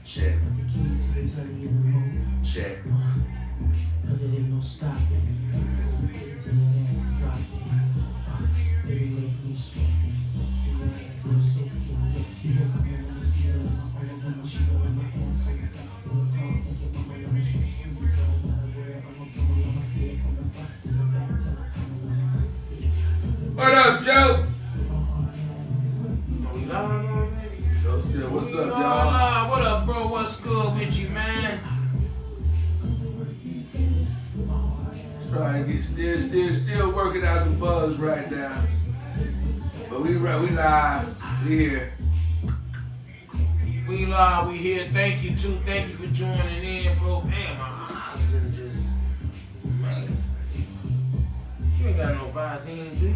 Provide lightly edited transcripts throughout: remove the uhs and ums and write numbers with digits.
Check. Got the keys to the telly in the room. Check. Cause it ain't no stopping. Till that ass is dropping. Baby, make me sweat. Sexy man, you're so cute. You gon' come in the steel. All of them, she gon' my ass so fat. Look hard, think it, mama, let me show you. So I'm not aware, I'm gonna come on my head from the front to the back till I come around. What up, Joe? We live already? Joe said, what's up, No, y'all? nah, what up, bro? What's good with you, man? Trying to get still working out some buzz right now. But we live. We here. We live, we here. Thank you, too. Thank you for joining in, bro. Man, my eyes is just... Man. You ain't got no Visine, do you?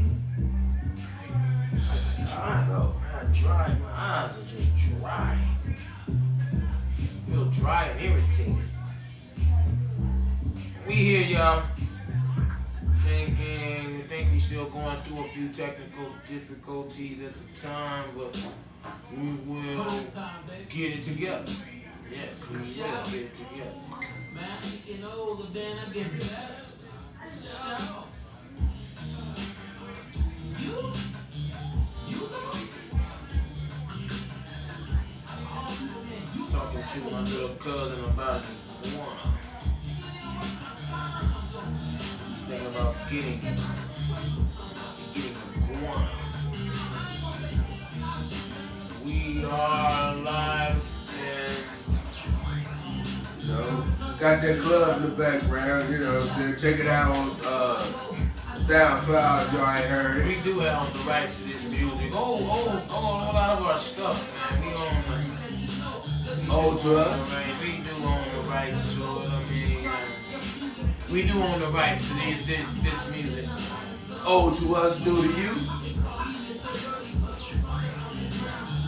I know. I'm dry. My eyes are just dry. Feel dry and irritated. We here, y'all. We think we still going through a few technical difficulties at the time, but we will get it together. Yes, we will get it together. Man, you getting older, then I get better. Talking to my little cousin about one. Thinking about getting one. We are live and You know, got that club in the background, you know, so check it out on SoundCloud if y'all ain't heard it. we do have the rights to this music. Oh, a lot of our stuff, man. We own Old to us. we do own the rights to it. I mean, we do own the rights to this music. Old to us, new to you.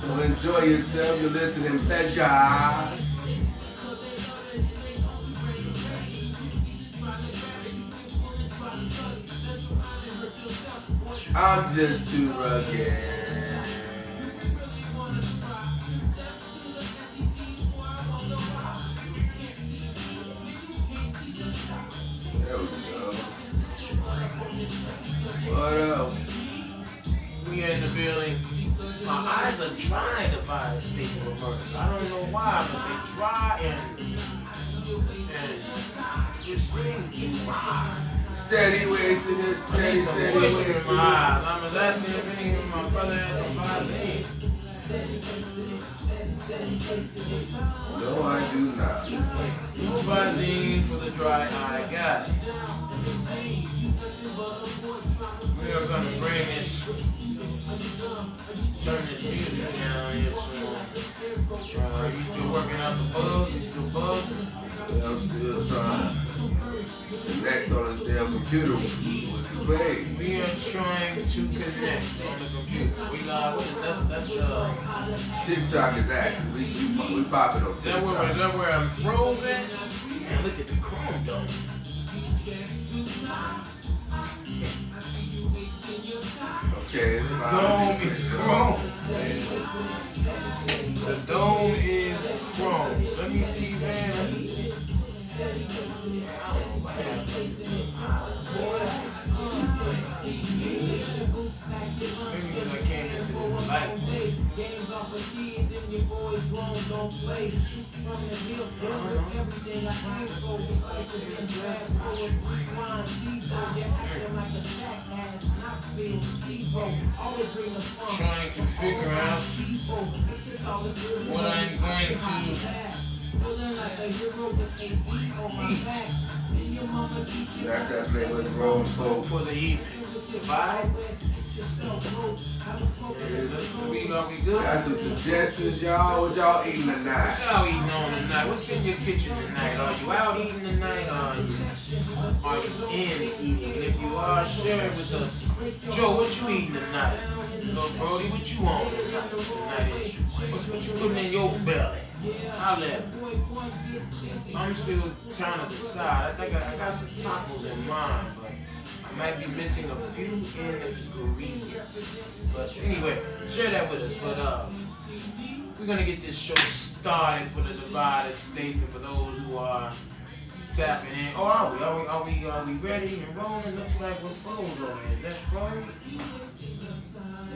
So enjoy yourself, your listening pleasure. I'm just too rugged. There we go. What up? We in the building. My eyes are dry in the virus state of emergency. I don't know why, but they're dry and this thing dry. Steady wasting it, I need steady some moisture in wasting my it. eyes. I was asking if any of my brother had some Visine. No, I do not. No Visine for the dry eye guy. We are gonna bring this, turn this music down here some. You still working out the bugs? You still bugging? I'm still trying to connect on this damn computer with the play. We are trying to connect on the computer. We live. That's TikTok is active. We popping on is that TikTok. where I'm frozen? Man, look at the chrome dome. Okay, it's The fine. dome is chrome. The dome is chrome. Let me see, man. I don't know what happened. Maybe because I came into this light. Games off of kids and your boys grown, don't play. Shoot from the hip, everything I aim for. Focus and grass, forward, rewind, T-Bo. You're acting like a jackass, Knoxville, Steve-O. Always bring the fun. Trying to figure out what I'm going to Feeling like a hero with AZ on my back. And your mama teach you Got that play with the wrong folks. for the evening. Vibe? Are we good? Got some suggestions, y'all. What y'all eating tonight? What y'all eating on tonight? What's in your kitchen tonight? Are you out eating tonight? Are you in eating? And if you are, share it with us. Joe, what you eating tonight? Little Brody, what you on tonight? What you putting in your belly? Holla at me. I'm still trying to decide. I think I got some tacos in mind, but I might be missing a few ingredients. But anyway, share that with us. But we're gonna get this show started for the divided states and for those who are tapping in. Oh, are we ready and rolling? Looks like we're froze over here. Is that froze?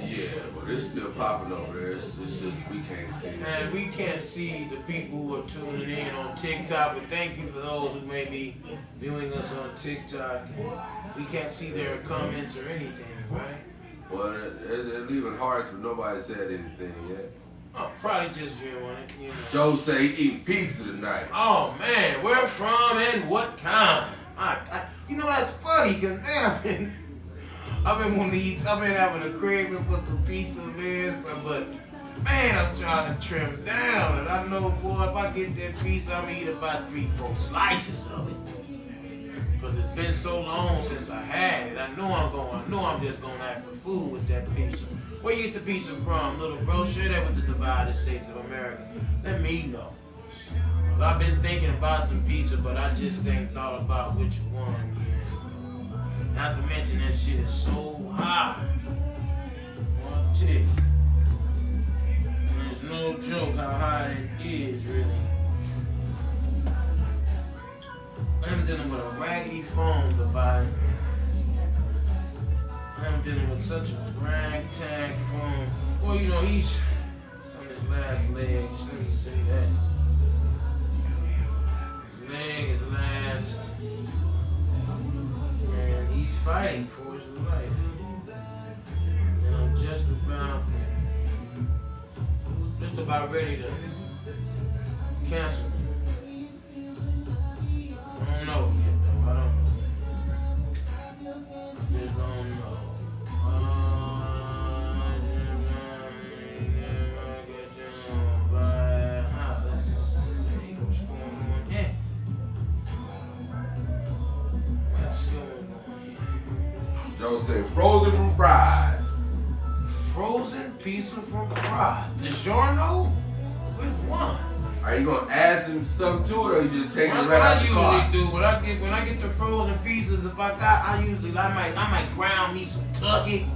Yeah, but it's still popping over there. It's just we can't see it. And we can't see the people who are tuning in on TikTok, but thank you for those who may be viewing us on TikTok. We can't see their comments or anything, right? Well, they're leaving hearts, but nobody said anything yet. Oh, probably just you on it, you know. Joe say he eating pizza tonight. Oh man, where from and what kind? You know that's funny, cause man, I've been wanting to eat. I've been having a craving for some pizza, man. But man, I'm trying to trim down, and I know, boy, if I get that pizza, I'm gonna eat about 3-4 slices of it. Cause it's been so long since I had it. I know I'm just gonna act the fool with that pizza. Where you get the pizza from, little bro? Share that with the divided states of America. Let me know. Cause I've been thinking about some pizza, but I just ain't thought about which one yet. Not to mention that shit is so high. I'll tell you. And it's no joke how high it is, really. I'm dealing with a raggedy phone divider. I'm dealing with such a ragtag phone. Well, you know, he's on his last legs. Let me say that. His leg is last. And he's fighting for his life. And I'm just about ready to cancel. I don't know yet, though. I don't know. Just don't know. Let's see what's going on here. What's going on here? Joe say frozen from fries. Frozen pizza from fries. DiGiorno? Which one? Are you gonna add some stuff to it, or you just take it What right I out the car? usually do when I get the frozen pizzas, if I might ground me some turkey,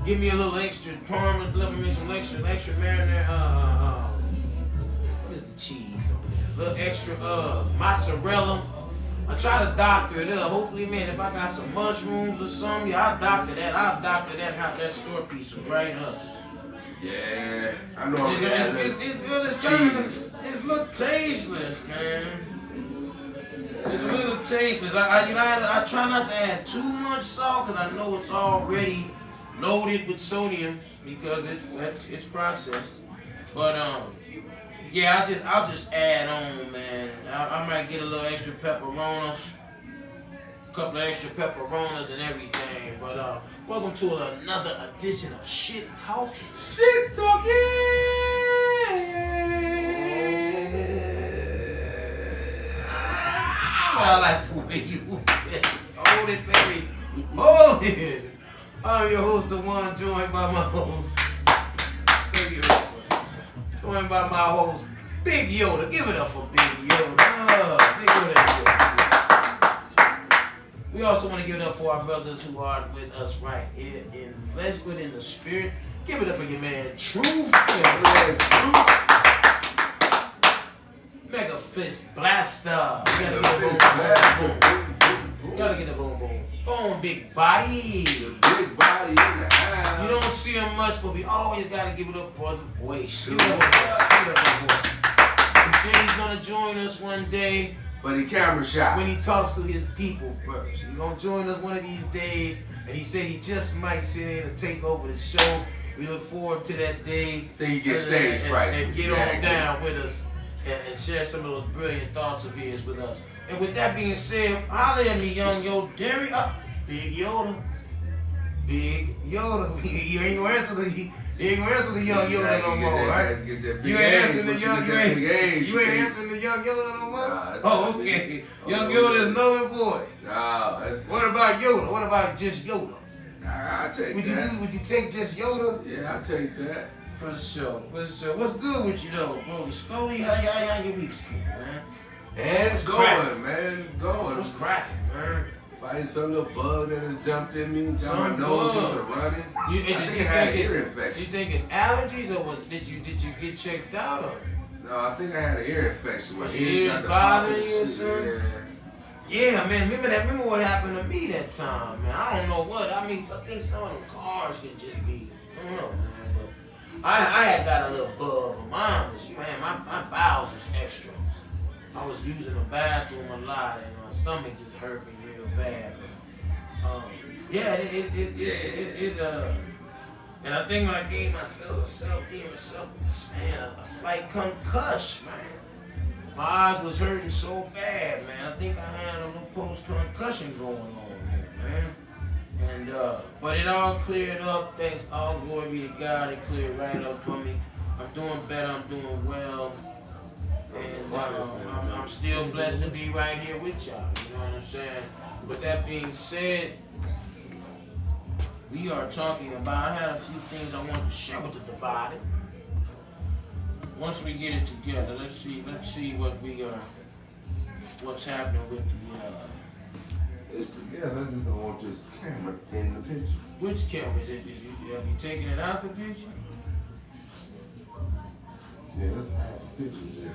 give me a little extra parmesan, let me some extra marinara. What is the cheese on there? A little extra mozzarella. I try to doctor it up. Hopefully, man, if I got some mushrooms or something, yeah, I'll doctor that how that store pizza right up. Yeah, I know. It's good as kind of. It's a little tasteless, man. It's a little tasteless. I try not to add too much salt because I know it's already loaded with sodium because it's processed. But yeah, I'll just add on, man. I might get a little extra pepperonis, a couple of extra pepperonis and everything. But welcome to another edition of Shit Talking. Shit talking. I like the way you hold it, baby. Hold it. I'm your host, the one joined by my host. Thank you. Joined by my host, Big Yoda. Give it up for Big Yoda. Big Yoda. We also want to give it up for our brothers who are with us right here in the flesh, but in the spirit. Give it up for your man, Truth. Mega Fist Blaster. You gotta get the boom boom. Boom, big body. The big body in the house. You don't see him much, but we always gotta give it up for the voice. Give it up for the voice. He said he's gonna join us one day. But he camera shot. When he talks to his people first. He's gonna join us one of these days. And he said he just might sit in and take over the show. We look forward to that day. Then you get stage fright. And get on down with us. And share some of those brilliant thoughts of his with us. And with that being said, holler at me, young Yoda. Big Yoda. Big Yoda. You ain't gonna answer the young Yoda no more, right? You ain't answering the young Yoda no more? Oh, okay. Young Yoda is null and void. What about Yoda? What about just Yoda? I'll take that. Would you take just Yoda? Yeah, I'll take that. For sure. What's good with you though, bro? Scully, how your week's going, man? And it's going, man. It's going. What's cracking, man? Fighting some little bug that has jumped in me, got my Some nose bug. just a running. I think I had an ear infection. You think it's allergies or did you get checked out or? No, I think I had an ear infection. My Was ears your got ears the bothering popping you or shit. something? Yeah, man. Remember what happened to me that time, man. I don't know what. I mean, I think some of them cars could just be. I don't know, man. But I had got a little bug, but mine was, man, my bowels was extra. I was using the bathroom a lot, and my stomach just hurt me real bad. But, yeah, and I think when I gave myself a slight concussion, man. My eyes was hurting so bad, man. I think I had a little post-concussion going on there, man. And but it all cleared up. Thanks, all glory be to God. It cleared right up for me. I'm doing better. I'm doing well. And I'm still blessed to be right here with y'all. You know what I'm saying? With that being said, we are talking about, I had a few things I wanted to share with the Divided. Once we get it together, let's see what's happening with the It's together. I just don't want this camera in the picture. which camera is it? Have you taken it out the picture? Yeah, let's have the picture. Just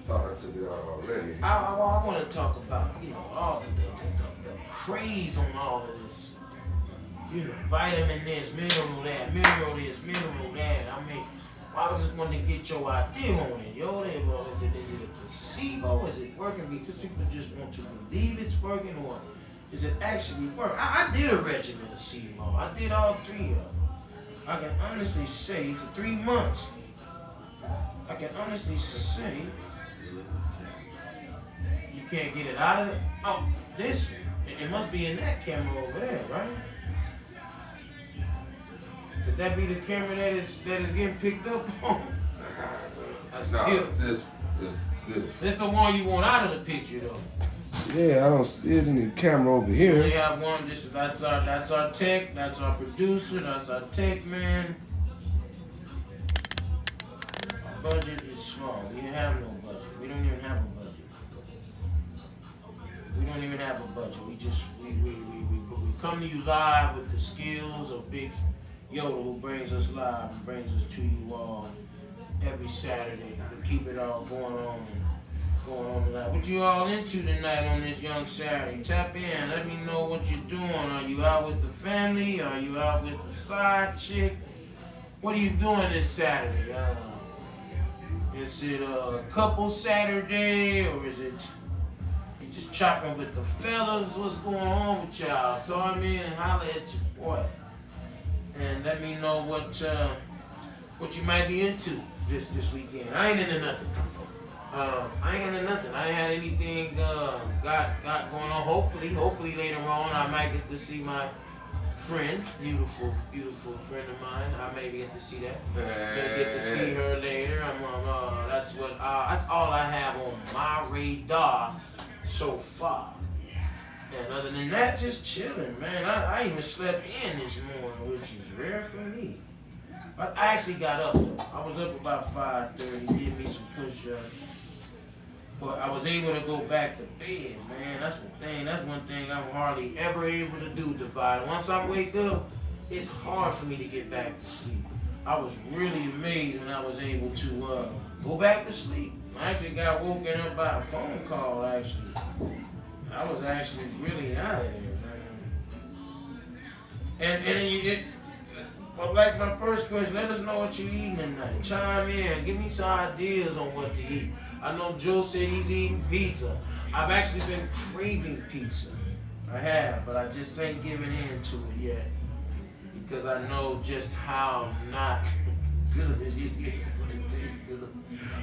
thought I took it out already. I want to talk about, all the craze on all of this. Vitamin this, mineral that, mineral this, mineral that. I mean, I just wanted to get your idea on it, yo. Is it a placebo? Is it working because people just want to believe it's working, or is it actually working? I did a regimen of CMO. I did all 3 of them. I can honestly say for 3 months, I can honestly say you can't get it out of it. Oh, this, it must be in that camera over there, right? Could that be the camera that is getting picked up on? It's this good. This the one you want out of the picture though. Yeah, I don't see it in the camera over We here. only have one. That's our tech. That's our producer. That's our tech man. Our budget is small. We have no budget. We don't even have a budget. We don't even have a budget. We come to you live with the skills of Big Yoda, who brings us live and brings us to you all every Saturday to keep it all going on live. What you all into tonight on this young Saturday? Tap in. Let me know what you're doing. Are you out with the family? Are you out with the side chick? What are you doing this Saturday? Is it a couple Saturday, or is it you just chopping with the fellas? What's going on with y'all? Tell me and holler at your boy. And let me know what you might be into this weekend. I ain't into nothing. I ain't had anything got going on. Hopefully later on I might get to see my friend, beautiful friend of mine. I maybe get to see that. Get to see her later. That's all I have on my radar so far. And other than that, just chilling, man. I even slept in this morning, which is rare for me. But I actually got up though. I was up about 5:30, did me some push-ups. But I was able to go back to bed, man. That's one thing I'm hardly ever able to do, Divide. Once I wake up, it's hard for me to get back to sleep. I was really amazed when I was able to go back to sleep. I actually got woken up by a phone call, actually. I was actually really out of there, man. And you get, well, like my first question, let us know what you're eating tonight. Chime in, give me some ideas on what to eat. I know Joe said he's eating pizza. I've actually been craving pizza. I have, but I just ain't giving in to it yet. Because I know just how not good it is, but it tastes good.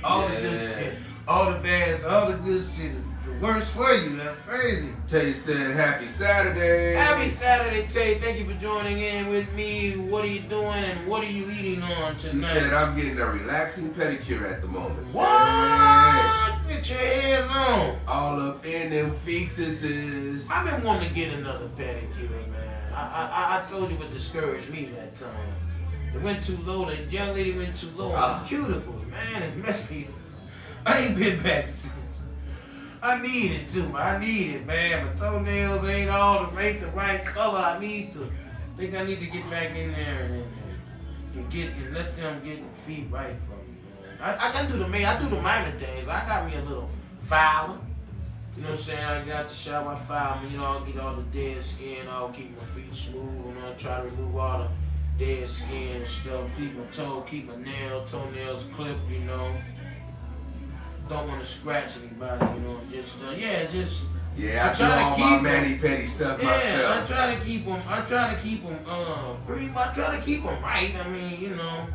All the good shit, all the bad, all the good shit is the worst for you. That's crazy. Tay said, happy Saturday. Happy Saturday, Tay. Thank you for joining in with me. What are you doing and what are you eating on tonight? She said, I'm getting a relaxing pedicure at the moment. What? Hey. Get your head long. All up in them fetuses. I've been wanting to get another pedicure, man. I told you what discouraged me that time. It went too low. The young lady went too low on the cuticles, man. It messed me up. I ain't been back since. I need it too. I need it, man. My toenails ain't all to make the right color. I think I need to get back in there and let them get the feet right for me, man. I can do the minor things. I got me a little filer. You know what I'm saying? I got to shower file. You know, I'll get all the dead skin. I'll keep my feet smooth. And I'll try to remove all the dead skin and stuff. Keep my toenails clipped, you know. Don't want to scratch anybody, you know. Just, Yeah, I do all my mani-pedi stuff myself. I try to keep them right. I mean, you know,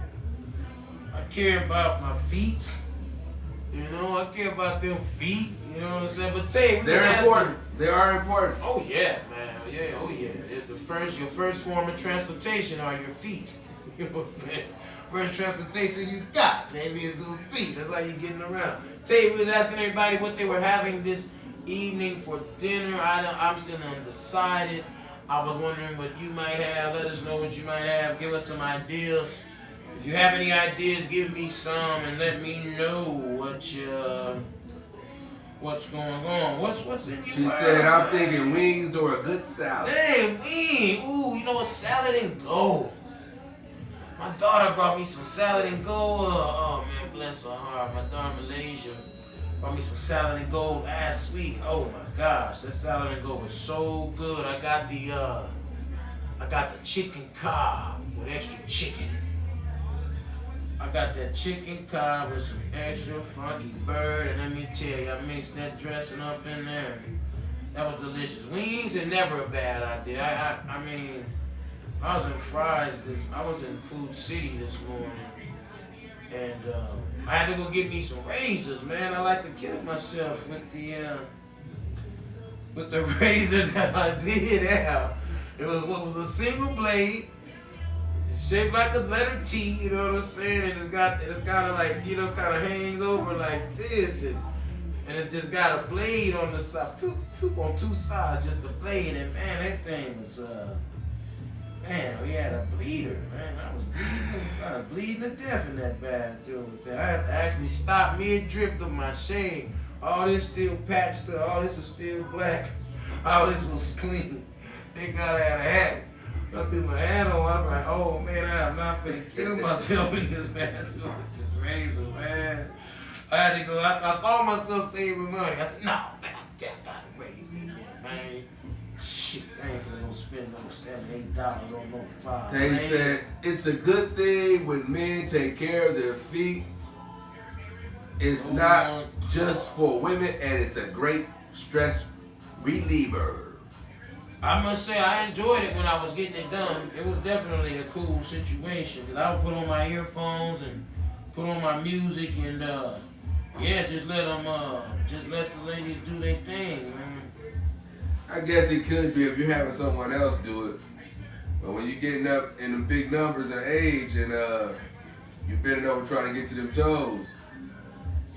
I care about my feet. You know, I care about them feet. You know what I'm saying? But Tay, they're important. They are important. Oh yeah, man. Yeah, oh yeah. It's your first form of transportation are your feet. You know what I'm saying? First transportation you got, maybe it's your feet. That's how you getting around. Tay, we was asking everybody what they were having this evening for dinner. I'm still undecided. I was wondering what you might have. Let us know what you might have. Give us some ideas. If you have any ideas, give me some and let me know what's going on. What's in your She mind? said, I'm thinking wings or a good salad. Hey, wing. Ooh, you know, a salad and go. My daughter brought me some salad and go. Oh man, bless her heart. My daughter Malaysia brought me some salad and go last week. Oh my gosh, that salad and go was so good. I got the chicken cob with extra chicken. I got that chicken cob with some extra funky bird, and let me tell you, I mixed that dressing up in there. That was delicious. Wings are never a bad idea. I mean, I was in Fry's. I was in Food City this morning, and I had to go get me some razors, man. I like to kill myself with the razor that I did have. It was a single blade. Shaped like a letter T, you know what I'm saying? And it's kind of like, you know, kind of hangs over like this, and it just got a blade on the side, on two sides, just a blade. And man, that thing was, man, we had a bleeder, man. I was bleeding to death in that bathroom. I had to actually stop mid-drift of my shave. All this still patched up, all this was still black, all this was clean. Thank God I had a hat. I threw my hand on, I was like, oh man, I am not finna kill myself in this bathroom with this razor, man. I had to go, I thought myself saving money. I said, no, man, I got a razor in there, man. Shit, I ain't finna go spend no $7, $8 on no $5. They said, it's a good thing when men take care of their feet. It's not just for women, and it's a great stress reliever. I must say I enjoyed it when I was getting it done. It was definitely a cool situation because I would put on my earphones and put on my music and yeah, just let the ladies do their thing, man. I guess it could be if you're having someone else do it, but when you're getting up in the big numbers of age and you're bending over trying to get to them toes,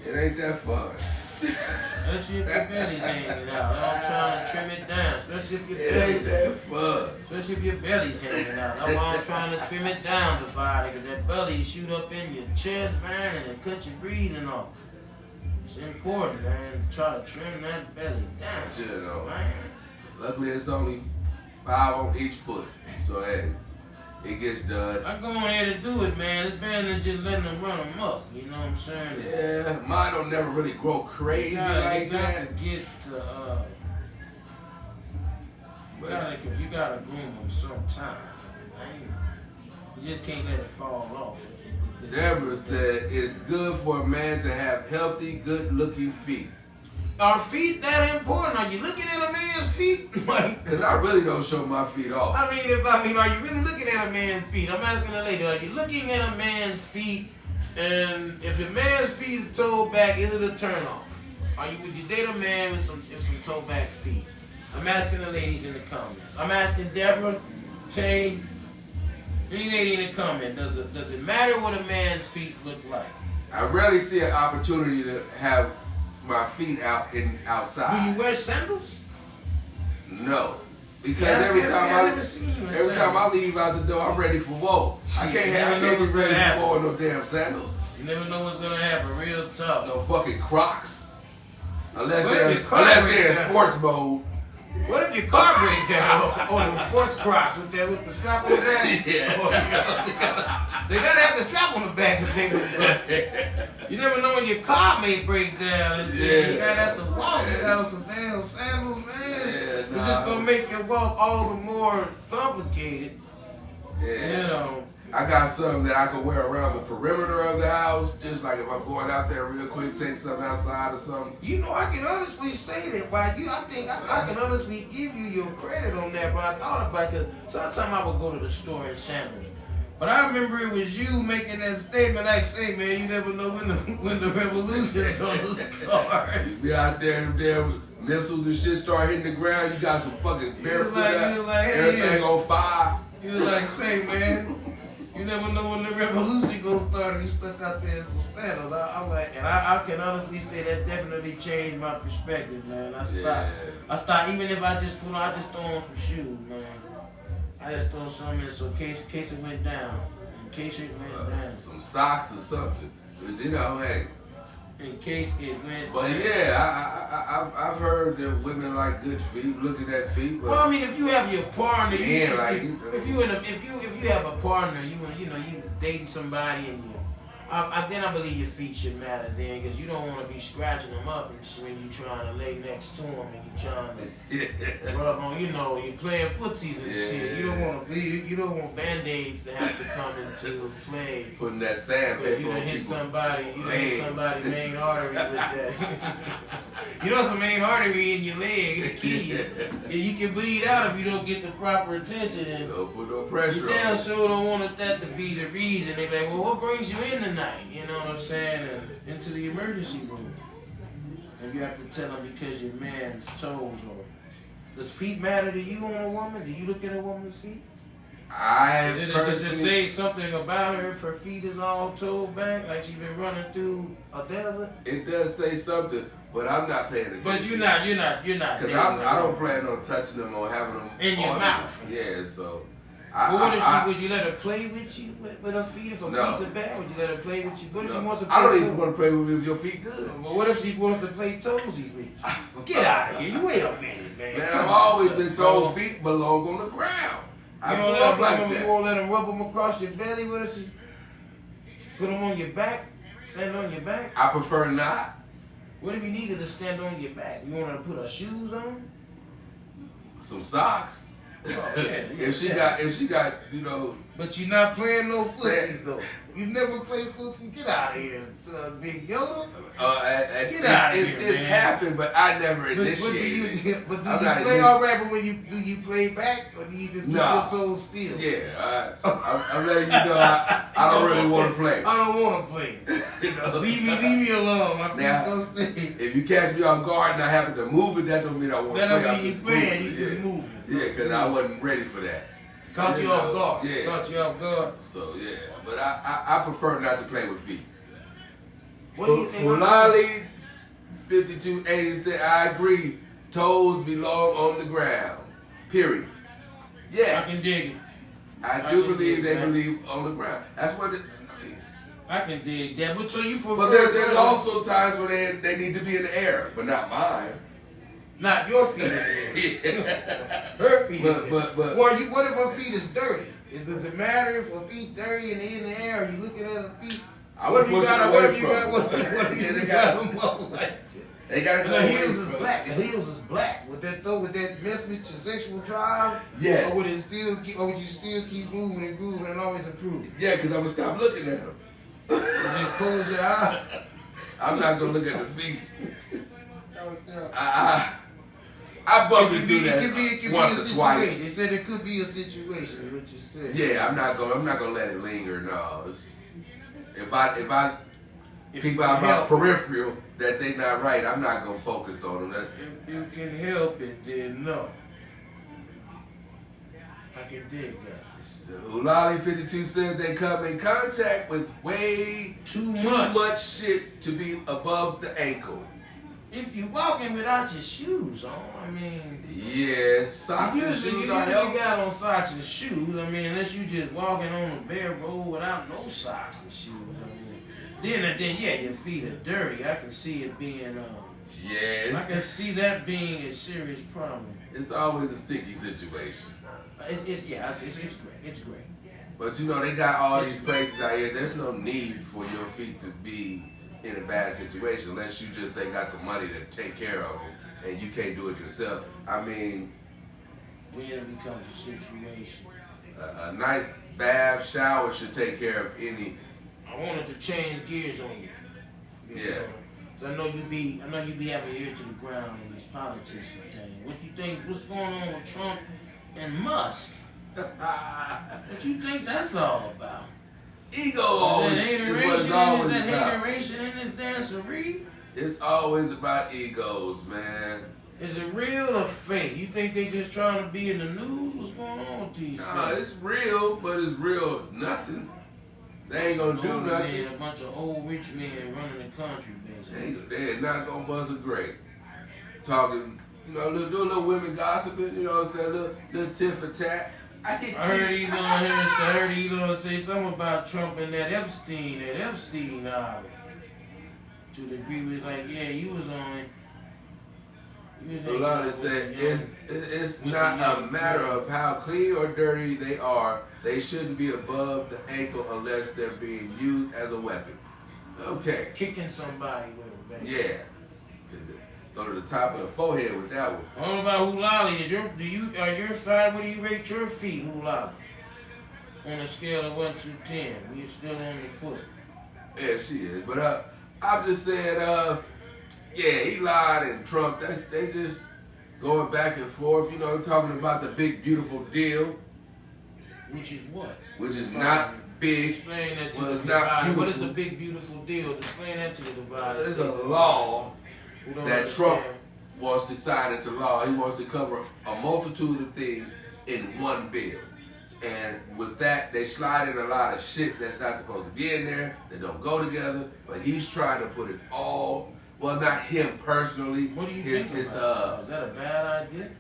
it ain't that fun. Especially if your belly's hanging out. I'm trying to trim it down. Especially if your ain't that fun. Especially if your belly's hanging out. That's why I'm trying to trim it down, the body, because that belly shoot up in your chest, man, and it cut your breathing off. It's important, man, to try to trim that belly down. Sure, though. Man. Luckily, it's only 5 on each foot, so hey, it gets done. I go on here to do it, man. It's better than just letting them run amok. You know what I'm saying? Yeah, mine don't never really grow crazy like that. You gotta groom them sometime. You just can't let it fall off. Deborah said it's good for a man to have healthy, good-looking feet. Are feet that important? Are you looking at a man's feet? Because I really don't show my feet off. I mean, are you really looking at a man's feet? I'm asking a lady, are you looking at a man's feet? And if a man's feet are toed back, is it a turn off? Would you date a man with some toe back feet? I'm asking the ladies in the comments. I'm asking Deborah, Tay, any lady in the comment, does it matter what a man's feet look like? I rarely see an opportunity to have my feet outside. Do you wear sandals? No. Because every time I leave out the door, I'm ready for war. I can't be ready for war with no damn sandals. You never know what's gonna happen. Real tough. No fucking Crocs. Unless What if they're your car unless breaks they're in down? sports mode. What if your car breaks down? Or the sports crocs with the strap on the back? Yeah. They gotta have the strap on the back if they You never know when your car may break down. You gotta have to walk. You got on some damn sandals, man. Yeah, It's just gonna make your walk all the more complicated. Yeah. You know. I got something that I can wear around the perimeter of the house, just like if I'm going out there real quick, take something outside or something. You know, I can honestly say that by you. I think I can honestly give you your credit on that, but I thought about it because sometimes I would go to the store in sandals. But I remember it was you making that statement like, say, man, you never know when the revolution is gonna start. You be out there, them damn missiles and shit start hitting the ground, you got some fucking barefoot out, everything on fire. You was like, say, man, you never know when the revolution gonna start and you stuck out there in some sandals. I'm like, and I can honestly say that definitely changed my perspective, man. I stopped, even if I just throw on some shoes, man. I just throw some in so in case it went down. In case it went down. Some socks or something. But you know, hey. In case it went But down. yeah, I've heard that women like good feet, looking at feet. But Well, I mean, if you have your partner, if you have a partner, you dating somebody and then I believe your feet should matter then, because you don't want to be scratching them up and shit when you're trying to lay next to them and you're trying to rub on, you're playing footsies and shit. You don't want to bleed. You don't want band-aids to have to come into play. Putting that Because sandpaper you done on hit people. somebody's main artery with that. You know, some main artery in your leg, it'll kill you. And you can bleed out if you don't get the proper attention. And Don't put no pressure you on damn it. sure don't want that to be the reason. They like, well, what brings you in tonight? You know what I'm saying? And into the emergency room. And you have to tell them because your man's toes or does feet matter to you on a woman? Do you look at a woman's feet? I Does it personally, just say something about her if her feet is all toed back, like she's been running through a desert? it does say something, but I'm not paying attention. But you're not. Because I don't plan on touching them or having them In your on mouth. me. Yeah, so. But what if would you let her play with you with her feet? If her No. feet are bad, would you let her play with you? What if she No, wants to play I don't even toes? want to play with you if your feet good. But what if she wants to play toesies with you? Get out of here! You wait a minute, man. Man, Come I've on. always been told feet belong on the ground. I You grew don't up let like them. You that. won't let them rub them across your belly with us. Put them on your back. Stand on your back. I prefer not. What if you needed to stand on your back? You want her to put her shoes on? Some socks. Oh, yeah, if she got, But you're not playing no Say- footsies though. You never played footsie. Get out of here, Big Yoda. it's Get out of here, it's man. happened, but I never But do initiated. you I'm play not all right? But when do you play back or do you just keep Nah. your toes still? Yeah, I'm letting you know I don't really want to play. I don't want to play. You know? Leave me alone. My feet Now, gonna stay. If you catch me off guard and I happen to move it, that don't mean I want to That play. don't I'm mean you just playing. You moving, just yeah. moving. Yeah, because I wasn't ready for that. Caught you You off know, guard. yeah. Caught you off guard. So yeah, but I prefer not to play with feet. What do you think? Mulali 5280 said, I agree. Toes belong on the ground. Period. Yes. I can dig it. I I do can believe dig they that. believe on the ground. That's what it. I can dig that. But so you prefer? But there's also times when they need to be in the air, but not mine. not your feet. Her feet. But What if her feet is dirty? Does it matter if her feet dirty and they in the air? Are you looking at her feet? I What would if you push got it a- what away if you from. got what if Yeah, you they got got. them all like that? They gotta And go the away heels is from. black. The heels is black. Would that mess with your sexual drive? Yes. Or would you still keep moving and grooving and always improve? Yeah, because I'm gonna stop looking at them. Or just close your eyes. I'm not gonna look at the feet. Oh, yeah. I bump It into could that be once a or situation. twice. They said it could be a situation, is what you said. Yeah, I'm not gonna let it linger. No, if I If people you out can my help peripheral that they not right, I'm not gonna focus on them. That, If you can help it, then no. I can dig that. Ulali 52 said they come in contact with way Too too much. much shit to be above the ankle. If you walking without your shoes on, I mean, Yeah, socks and usually shoes you are usually healthy. got on socks and shoes. I mean, unless you just walking on a bare road without no socks and shoes. I mean, then yeah, your feet are dirty. I can see it being Yeah, I can see that being a serious problem. it's always a sticky situation. It's great. It's great. But you know, they got all these places out here. There's no need for your feet to be in a bad situation unless you just ain't got the money to take care of them and you can't do it yourself. I mean, When it becomes a situation. a nice bath, shower should take care of any. I wanted to change gears on you. Yeah. So I know you be having your ear to the ground on these politics and things. What you think? What's going on with Trump and Musk? What you think that's all about? Ego always That is what it's always about. hateration in this dancery? It's always about egos, man. Is it real or fake? You think they just trying to be in the news? What's going on with these? Nah, folks? it's real, but it's real nothing. They ain't gonna do Old nothing. men, a bunch of old rich men running the country, basically. They're not gonna bust a grape. Talking, you know, do a little women gossiping, you know what I'm saying? Little tit for tat. I heard he's gonna say something about Trump and that Epstein Island. To the degree was like, yeah, you was on it. A lot of say it's not a matter of how clean or dirty they are. They shouldn't be above the ankle unless they're being used as a weapon. Okay. Kicking somebody with him, baby. Yeah. Go to the top of the forehead with that one. What about Hulali? Are your side? What do you rate your feet, Hulali? On a scale of 1 to 10, we still on the foot. Yeah, she is. But I'm just saying, yeah, Elon and Trump, they just going back and forth, you know, talking about the big beautiful deal. Which is what? Which is not big. Explain that to Well, the it's not divide. What is beautiful. the big beautiful deal? Explain that to the divide. There's a law Who don't that understand. Trump wants to sign into law. He wants to cover a multitude of things in one bill. And with that, they slide in a lot of shit that's not supposed to be in there. They don't go together. But he's trying to put it all, well, not him personally. What do you think about that? Is that a bad idea?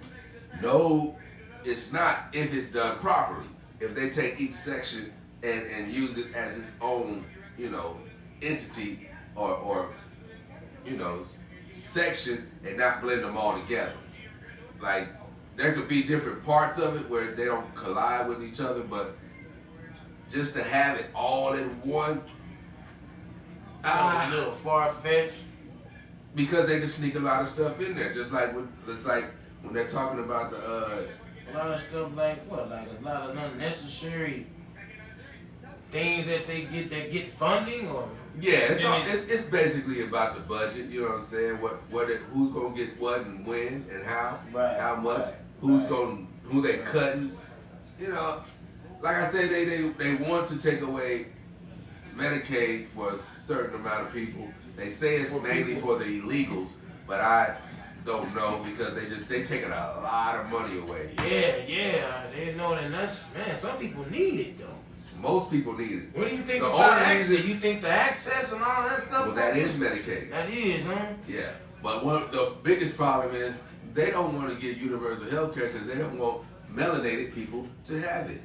No, it's not if it's done properly. If they take each section and use it as its own, you know, entity or you know, section and not blend them all together. Like, there could be different parts of it where they don't collide with each other, but just to have it all in one, A little far-fetched. because they can sneak a lot of stuff in there. Just like when they're talking about the A lot of stuff like what? Like a lot of unnecessary things that they get funding or yeah, it's basically about the budget. You know what I'm saying? Who's gonna get what and when and how, Right, how much, right, who they cutting. You know, like I say, they want to take away Medicaid for a certain amount of people. They say it's mainly for the illegals, but I don't know because they taking a lot of money away. Yeah, they know that some people need it though. Most people need it. What do you think The about only access? reason- You think the access and all that stuff? Well, that is Medicaid. That is, huh? Yeah, but the biggest problem is they don't want to get universal health care because they don't want melanated people to have it.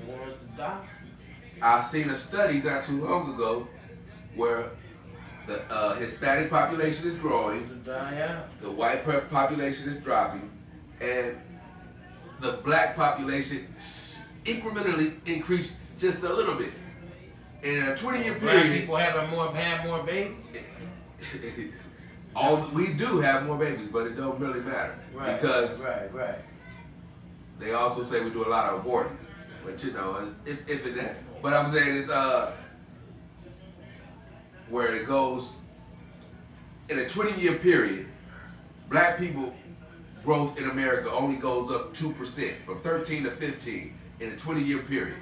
They want us to die. I've seen a study not too long ago where the Hispanic population is growing, To die out. the white population is dropping, and the black population incrementally increased just a little bit. In a 20-year Black period, people have more babies. we do have more babies, but it don't really matter because right. they also say we do a lot of aborting, but you know, it's if it that. But I'm saying it's where it goes in a 20-year period. Black people growth in America only goes up 2% from 13 to 15 in a 20-year period.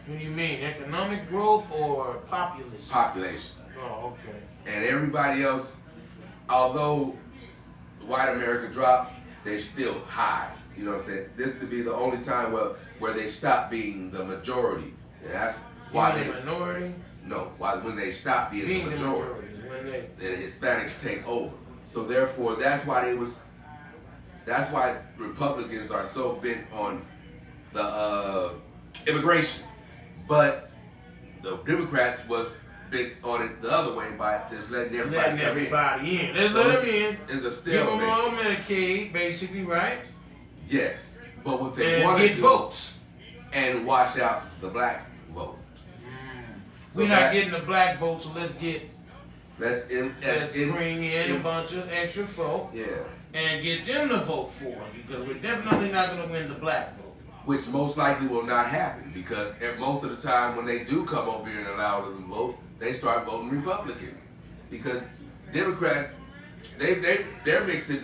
What do you mean, economic growth or population? Population. Oh, okay. And everybody else, although white America drops, they're still high. You know what I'm saying? This would be the only time where they stop being the majority. And that's why the minority? No, when they stop being the majority. Is when they Then the Hispanics take over. So therefore, that's why Republicans are so bent on the immigration. But the Democrats was been on it the other way by just letting everybody come in. Let's let them in. It's a Give stalemate. them all Medicaid, basically, right? Yes, but what they And want to get do votes. and wash out the black vote. We're not getting the black vote, so let's bring in a bunch of extra folk. Yeah. And get them to vote for it, because we're definitely not going to win the black vote. Which most likely will not happen, because most of the time when they do come over here and allow them to vote, they start voting Republican. Because Democrats, they're mixing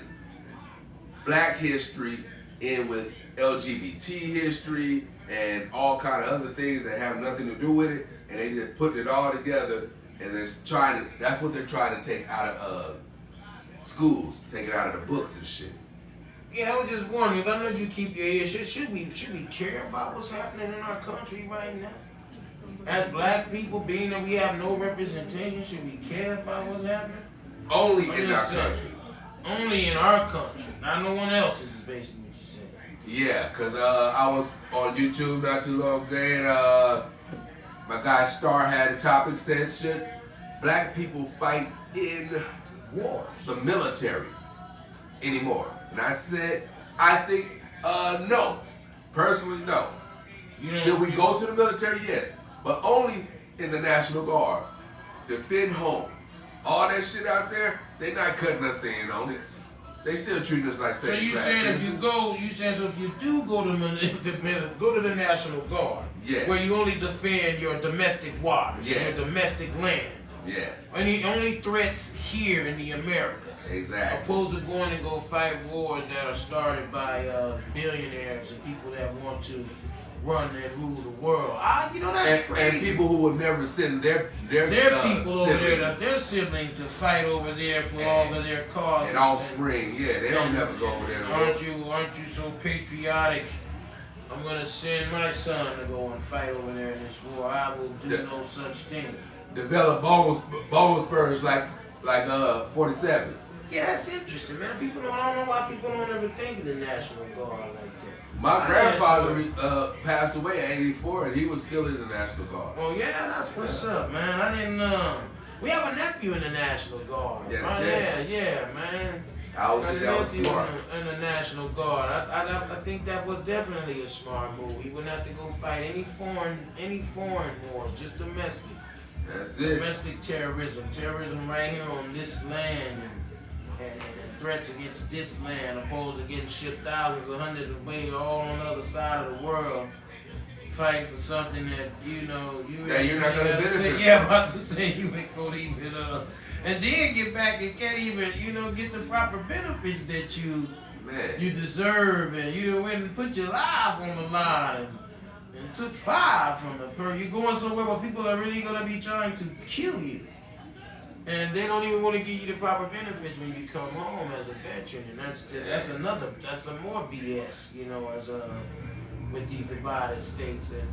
black history in with LGBT history and all kind of other things that have nothing to do with it, and they just put it all together, and that's what they're trying to take out of schools, take it out of the books and shit. Yeah, I was just wondering, I know you keep your ears shut. Should we care about what's happening in our country right now? As black people, being that we have no representation, should we care about what's happening? Only in our country. Only in our country. Not no one else's is basically what you're saying. Yeah, because I was on YouTube not too long ago, and my guy Star had a topic said, should black people fight in war, the military, anymore? And I said, I think, no. Personally, no. Should we go to the military? Yes. But only in the National Guard. Defend home. All that shit out there, they not cutting us in on it. They still treat us like so second you class saying if citizens. if you do go to the National Guard, yes. where you only defend your domestic waters, yes. your domestic land. Yes. Only threats here in the Americas. Exactly. Opposed to going and go fight wars that are started by billionaires and people that want to run and rule the world. That's crazy. And people who will never send their people over there, siblings. their siblings to fight over there for all of their causes. And offspring, they don't never go over there. Aren't you so patriotic? I'm gonna send my son to go and fight over there in this war. I will do no such thing. Develop bone spurs like 47. Yeah, that's interesting, man. I don't know why people don't ever think of the National Guard like that. My grandfather passed away at 84, and he was still in the National Guard. Oh yeah, that's what's up, man. I didn't know. We have a nephew in the National Guard. Yes, right? Yeah, man. I would think that was smart. In the National Guard. I think that was definitely a smart move. He wouldn't have to go fight any foreign wars, just domestic. That's it. Domestic terrorism right here on this land, and threats against this land, opposed to getting shipped thousands or hundreds of miles all on the other side of the world, fighting for something that you're not gonna benefit. Yeah, I'm about to say you ain't gonna even and then get back and can't even get the proper benefits that you deserve, and you went and put your life on the line and took 5 from the per. You're going somewhere where people are really gonna be trying to kill you. And they don't even want to give you the proper benefits when you come home as a veteran, and that's some more BS, with these divided states, and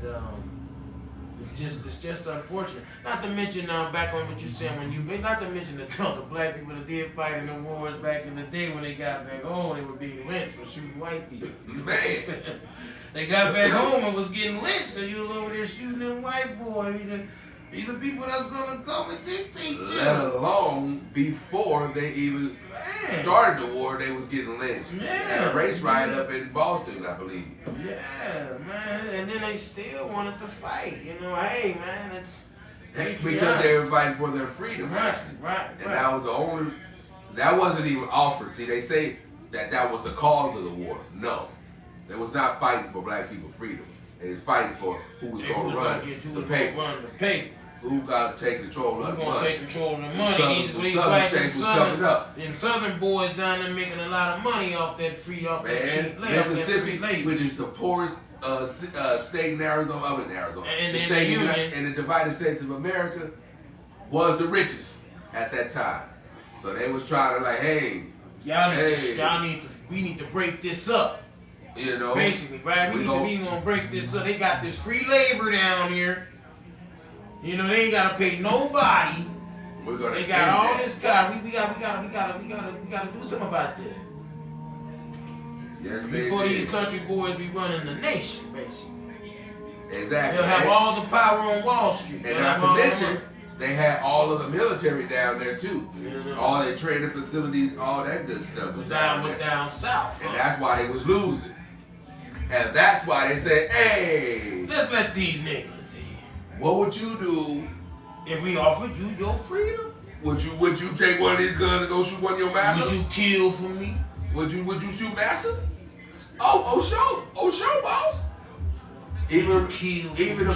it's just unfortunate. Not to mention back on what you said not to mention the black people that did fight in the wars back in the day when they got back home, they were being lynched for shooting white people. Man. They got back home and was getting lynched because you was over there shooting them white boys. These are people that's gonna come and dictate you. Let alone before they even started the war, they was getting lynched. Yeah. Had a race riot up in Boston, I believe. Yeah, man. And then they still wanted to fight. Hey, man, it's because they were fighting for their freedom. Right. And that wasn't even offered. See, they say that was the cause of the war. No, they was not fighting for black people's freedom. They was fighting for who was going to run the paper. Who got to take control of the money. Who's going to take control of the money. The southern states was coming up. Them southern boys down there making a lot of money off that cheap labor. Mississippi, which is the poorest state in Arizona, and the state in the divided states of America, was the richest at that time. So they was trying to we need to break this up. Basically, right? We gonna break this up. They got this free labor down here. They ain't gotta pay nobody. They got all this guy. We gotta do something about that. Yes, before these country boys be running the nation, basically. Exactly. They'll have all the power on Wall Street. And not to mention, they had all of the military down there too. Yeah. All their training facilities, all that good stuff was down there. down south. And that's why they was losing. And that's why they said, hey, Let's let these niggas in. what would you do? If we offered you your freedom, Would you take one of these guns and go shoot one of your masters? would you kill for me? Would you shoot master? Oh, sure, boss. Even Kill for even me?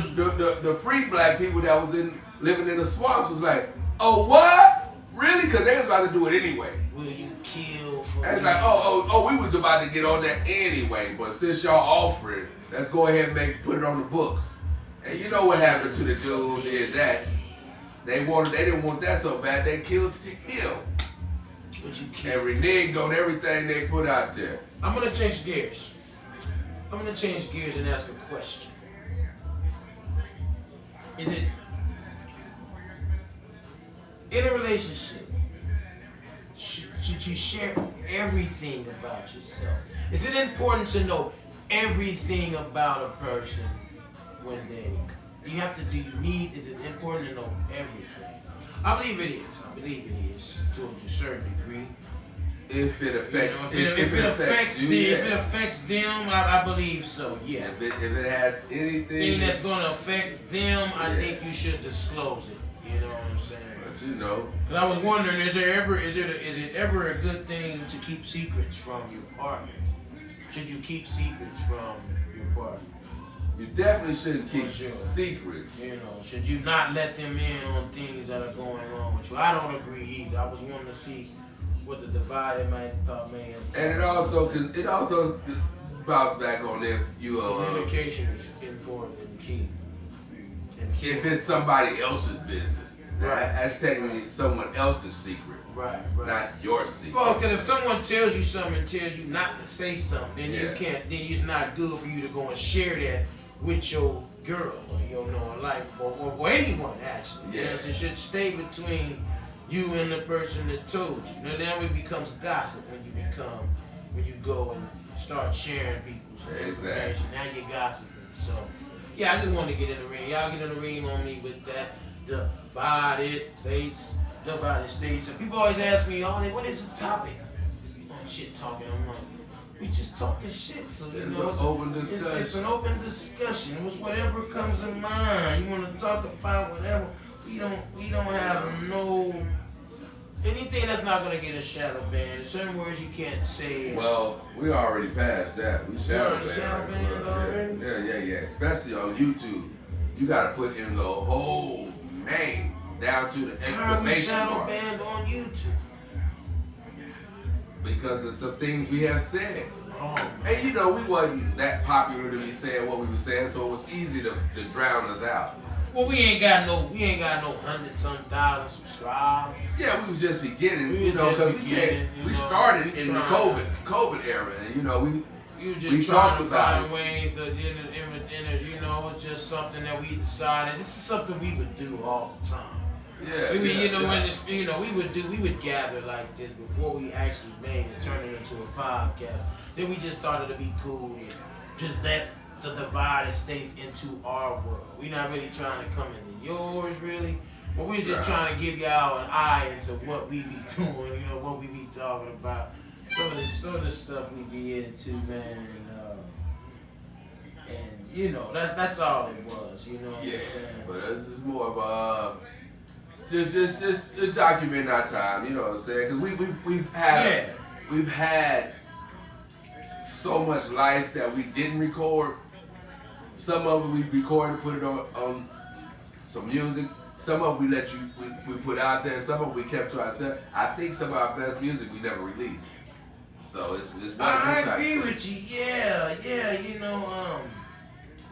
the free black people that was living in the swamps was like, oh what? Really? Because they was about to do it anyway. Will you kill for And it's me? like, oh, we was about to get on that anyway. But since y'all offer it, let's go ahead and put it on the books. And you know what happened to the dude is that they didn't want that so bad they killed Hill Would you kill? and reneged on everything they put out there. I'm gonna change gears. I'm gonna change gears and ask a question. Is it in a relationship? Should you share everything about yourself? Is it important to know everything about a person when dating? Is it important to know everything? I believe it is to a certain degree. If it affects, You know, if it affects you, if it yeah. affects them, I believe so. Yeah. If it has anything Thing that's going to affect them, I Yeah. think you should disclose it. You know what I'm saying? But you know, 'Cause I was wondering, is it ever a good thing to keep secrets from your partner? Should you keep secrets from your partner? you definitely shouldn't keep For sure. secrets. You know, should you not let them in on things that are going on with you? I don't agree either. I was wanting to see what the divided man thought, man. And it also bounce back on if you Communication is important and key. if it's somebody else's business. Right. That's technically someone else's secret, Right. not your secret. Well, because if someone tells you something and tells you not to say something, then Yeah. you can't. Then it's not good for you to go and share that with your girl or your life or anyone actually. Yeah. Because it should stay between you and the person that told you. Now it becomes gossip when you go and start sharing people's information. Now you're gossiping. So yeah, I just want to get in the ring. Y'all get in the ring on me with that divided states. And people always ask me, "Oh, what is the topic?" On shit talking. I'm like, we just talking shit. So you It's know, an open discussion. It's an open discussion. It was whatever comes in mind. You want to talk about whatever. We don't have no anything that's not gonna get a shadow ban. There's certain words you can't say. Well, we already passed that. We shadow already banned. shadow banned already? Yeah. Especially on YouTube, you gotta put in the whole name down to the How are we exclamation shadow mark banned on YouTube? because of some things we have said. Oh, And you know, we wasn't that popular to be saying what we were saying, so it was easy to drown us out. well, we ain't got no 100-some thousand subscribers. Yeah, we was just beginning, We you was know, just because beginning, you we know, started we in the trying. COVID era, and you know, You were just We trying talked to about find ways to, you know, it's just something that we decided. This is something we would do all the time. yeah, We would, yeah, when it's, we would gather like this before we actually made it, turn it into a podcast. Then we just started to be cool and just let the divided states into our world. We're not really trying to come into yours, really. But we're just Right. trying to give y'all an eye into what we be doing, what we be talking about. Some of the stuff we be into, man. And that's all it was, you know what yeah. I'm saying? But this is more of a just documenting our time, you know what I'm saying? Because we've had so much life that we didn't record. Some of it we recorded, put it on some music. Some of it we put out there. Some of it we kept to ourselves. I think some of our best music we never released. So it's one of those I type agree things. with you.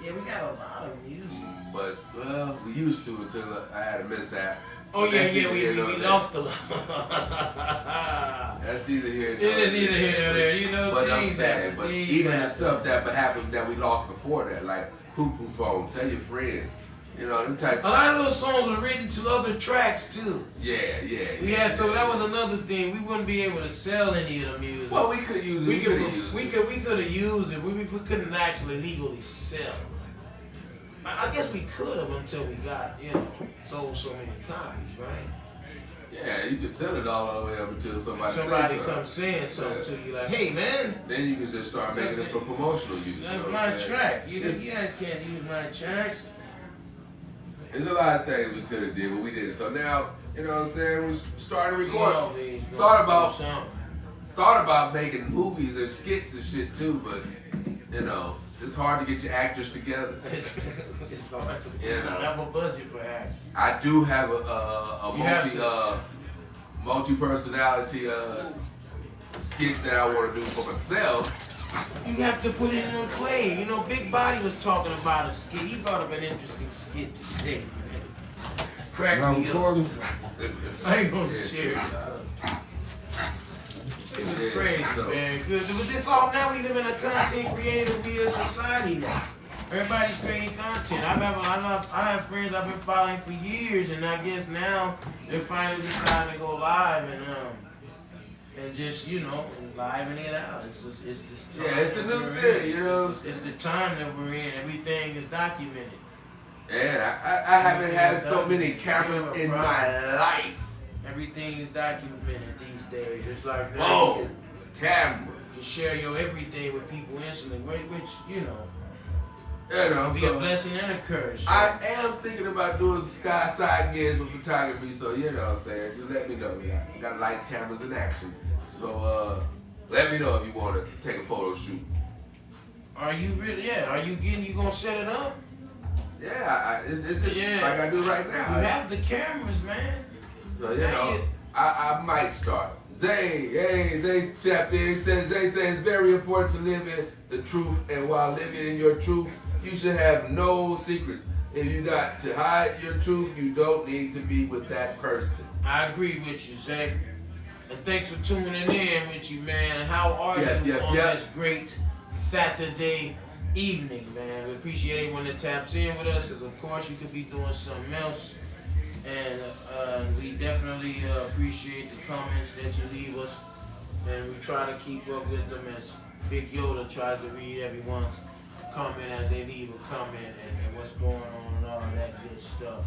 Yeah, we got a lot of music. But well, we used to until I had a mishap. Oh yeah, That's neither here we nor there. lost a lot. That's neither here nor It is there. neither here nor there. You know, But I'm things saying, happen. but Things even the happen. stuff that happened that we lost before that, like poo-poo phone, tell your friends, them type. A lot of those songs were written to other tracks too. Yeah. Yeah, so that was another thing. We wouldn't be able to sell any of the music. Well, we could use it. we could have used it. We couldn't actually legally sell it. I guess we could have until we got, sold so many copies, right? Yeah, you can sell it all the way up until somebody comes saying something to you like, hey man. Then you can just start making it for promotional use. That's my track. You guys can't use my tracks. There's a lot of things we could have did, but we didn't. So now, you know what I'm saying, we started recording. Thought about making movies and skits and shit too, but it's hard to get your actors together. It's hard to have a budget for acting. I do have a multi-personality skit that I want to do for myself. You have to put it in a play. Big Body was talking about a skit. He brought up an interesting skit today, man. Crack me up. I ain't gonna share it. It was crazy, man. Good. With this all now, we live in a content creative real society now. Everybody's creating content. I have friends I've been following for years, and I guess now they're finally deciding to go live and just liven it out. It's a new thing, It's the time that we're in. Everything is documented. Yeah, I haven't had so many cameras in my life. Everything is documented these days. It's like camera. You share your everything with people instantly, which be so a blessing and a curse. So. I am thinking about doing sky side gigs with photography, so you know what I'm saying. Just let me know. I got lights, cameras, and action. So let me know if you want to take a photo shoot. Are you really? Yeah. Are you gonna set it up? Yeah, it's just like I do right now. You have the cameras, man. So I might start. Zay tapped in. He says it's very important to live in the truth, and while living in your truth, you should have no secrets. If you got to hide your truth, you don't need to be with that person. I agree with you, Zay. And thanks for tuning in with you, man. How are you on this great Saturday evening, man? We appreciate anyone that taps in with us, because of course you could be doing something else. And we definitely appreciate the comments that you leave us. And we try to keep up with them as Big Yoda tries to read everyone's comment as they leave a comment and what's going on and all that good stuff.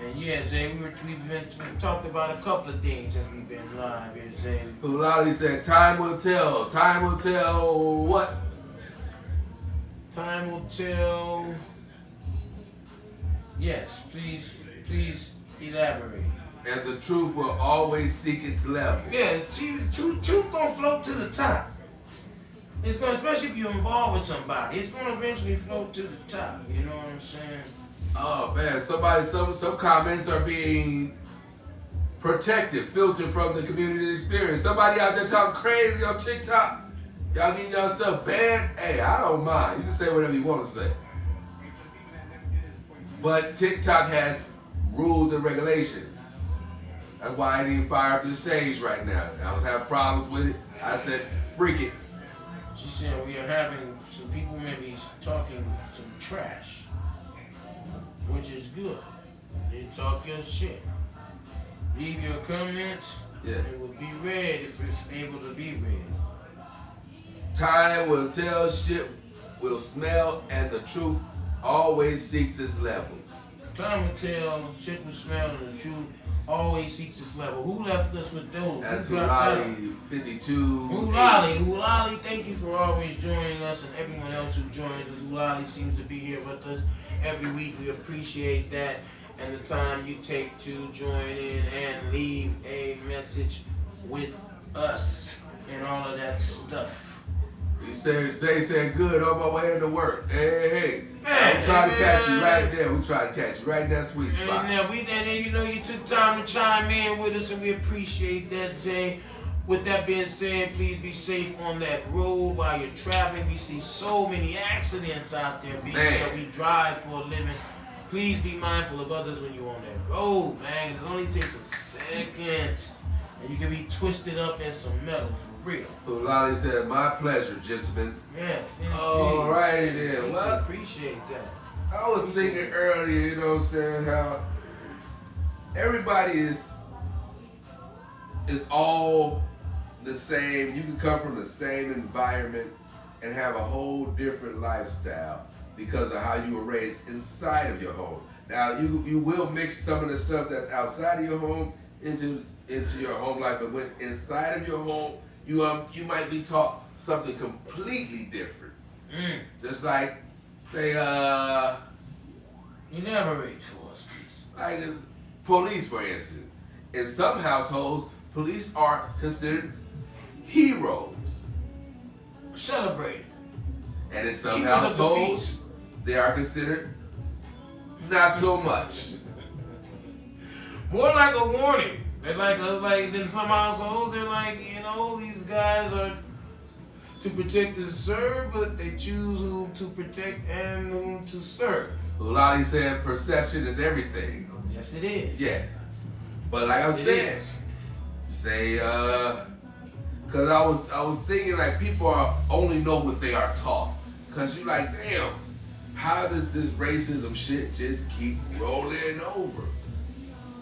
And yeah, Zay, we've talked about a couple of things since we've been live here, Zay. Ulali said, time will tell. Time will tell what? Time will tell. Yes, please elaborate. And the truth will always seek its level. Yeah, truth gonna float to the top. It's gonna, especially if you're involved with somebody, it's gonna eventually float to the top. You know what I'm saying? Oh man, some comments are being protected, filtered from the community experience. Somebody out there talking crazy on TikTok. Y'all getting y'all stuff banned? Hey, I don't mind. You can say whatever you want to say. But TikTok has rules and regulations. That's why I didn't even fire up the stage right now. I was having problems with it. I said, freak it. She said we are having some people maybe talking some trash, which is good. They talk your shit. Leave your comments. Yeah. It will be read if it's able to be read. Time will tell, shit will smell, and the truth always seeks its level. Time will tell, shit will smell, and the truth always seeks its level. Who left us with those? That's Hulali 52. Hulali, thank you for always joining us, and everyone else who joins us. Hulali seems to be here with us every week. We appreciate that, and the time you take to join in and leave a message with us and all of that stuff. Zay said, good, on my way into work. Hey. I'm trying to catch you right there. We try to catch you right in that sweet spot. And you took time to chime in with us, and we appreciate that, Jay. With that being said, please be safe on that road while you're traveling. We see so many accidents out there, being that we drive for a living. Please be mindful of others when you're on that road, man. It only takes a second. And you can be twisted up in some metal, for real. Ulali said, my pleasure, gentlemen. Yes, indeed. All righty then. Well, I appreciate that. I was thinking earlier, you know what I'm saying, how everybody is all the same. You can come from the same environment and have a whole different lifestyle. because of how you were raised inside of your home. Now you will mix some of the stuff that's outside of your home into your home life, but when inside of your home, you might be taught something completely different. Just like, say, elaborate for us, please. like police, for instance. In some households, police are considered heroes. Celebrate. And in some Keepers of the households, peace. they are considered not so much. More like a warning. They're like in some households, they're like, these guys are to protect and serve, but they choose whom to protect and whom to serve. Lolani said perception is everything. Yes, it is. Yes. But like I Yes, it said, is. say, cause I was thinking like people only know what they are taught. Cause you like, damn, how does this racism shit just keep rolling over?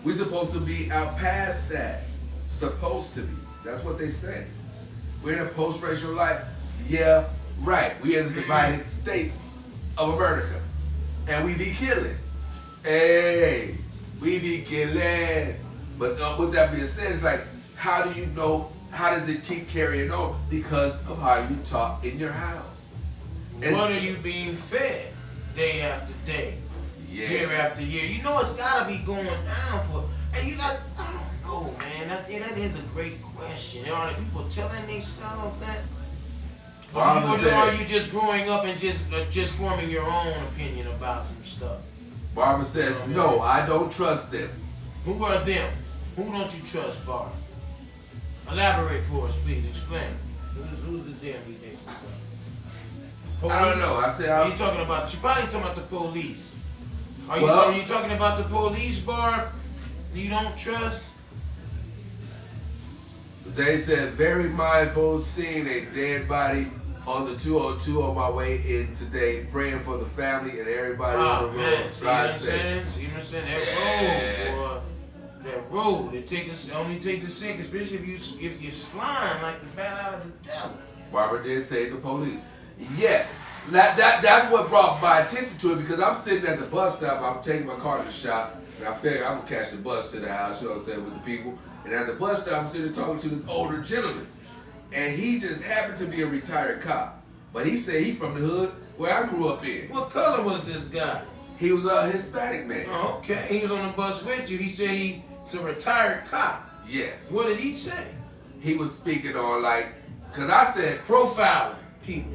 We're supposed to be out past that. Supposed to be. That's what they say. We're in a post-racial life. Yeah, right. We in the divided states of America. And we be killing. Hey, we be killing. But with that being said, it's like, how do you know, how does it keep carrying on? Because of how you talk in your house. What are you being fed day after day, year after year? It's gotta be going down for, and I don't know, man. That is a great question. Are people telling they stuff that? Or are you just growing up and just forming your own opinion about some stuff? Barbara says, no, I don't trust them. Who are them? Who don't you trust, Barbara? Elaborate for us, please. Explain. Who's the them you think? I don't know. I said, Are you talking about? You probably talking about the police. Are you talking about the police, Barb? You don't trust? They said, very mindful, seeing a dead body on the 202 on my way in today, praying for the family and everybody on the road. Man, see what I'm saying? That road, boy. That road, only take the sick, especially if you're flying like the bat out of the devil. Barbara did say the police. Yeah, that's what brought my attention to it, because I'm sitting at the bus stop, I'm taking my car to the shop, and I figure I'm gonna catch the bus to the house, you know what I'm saying, with the people. And at the bus stop, I'm sitting talking to this older gentleman, and he just happened to be a retired cop. But he said he from the hood where I grew up in. What color was this guy? He was a Hispanic man. Oh, okay, he was on the bus with you. He said he's a retired cop. Yes. What did he say? He was speaking on because I said, profiling people.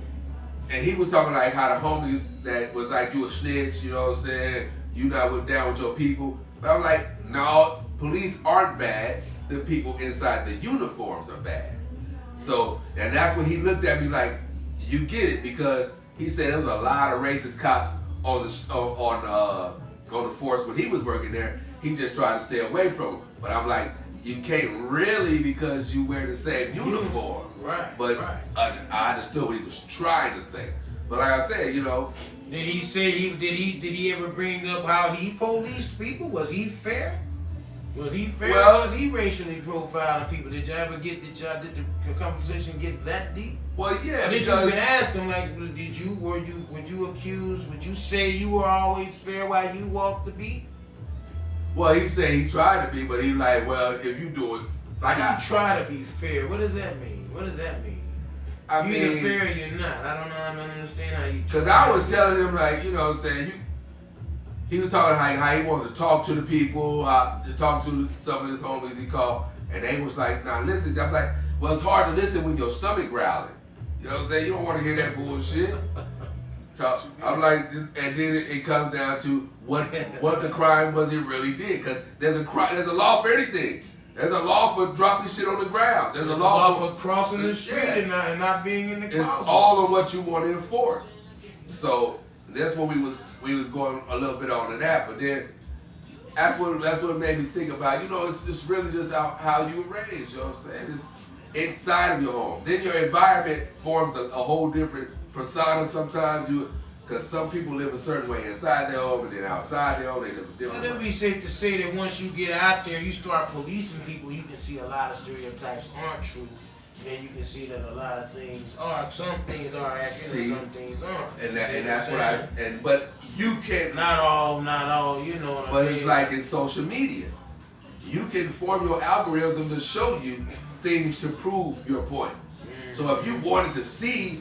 and he was talking like how the homies that was like, you a snitch, you know what I'm saying? You not down with your people. But I'm like, no, police aren't bad. The people inside the uniforms are bad. So, and that's when he looked at me like, you get it, because he said there was a lot of racist cops on the force when he was working there. He just tried to stay away from them. But I'm like, you can't really, because you wear the same uniform. Right. But right. I understood what he was trying to say. But like I said, Did he say did he ever bring up how he policed people? Was he fair? Was he fair? Well, or was he racially profiling people? Did the conversation get that deep? Well, yeah. Or did you because even ask him would you say you were always fair while you walked the beat? Well, he said he tried to be, but he like, well, if you do it, like I try to be fair. What does that mean? What does that mean? I You're mean, either fair or you're not. I don't understand how you. Because I was telling him, like, you know what I'm saying, he was talking how he wanted to talk to the people, to talk to some of his homies he called, and they was like, nah, listen. I'm like, well, it's hard to listen when your stomach growling. You know what I'm saying? You don't want to hear that bullshit. So I'm like, and then it comes down to what the crime was he really did. Because there's a law for anything. There's a law for dropping shit on the ground. There's a law for crossing the street and not being in the closet. It's all on what you want to enforce. So that's what we was going a little bit on to that. But then that's what made me think about, it's really just how you were raised, you know what I'm saying? It's inside of your home. Then your environment forms a whole different persona sometimes. Because some people live a certain way inside their home, and then outside their home they live a different way. Well, it would be safe to say that once you get out there, you start policing people, you can see a lot of stereotypes aren't true. then you can see that a lot of things are, some things are accurate, See? and some things aren't. And that's what but you can. Not all, you know what I mean? But it's like in social media. You can form your algorithm to show you things to prove your point. So if you wanted to see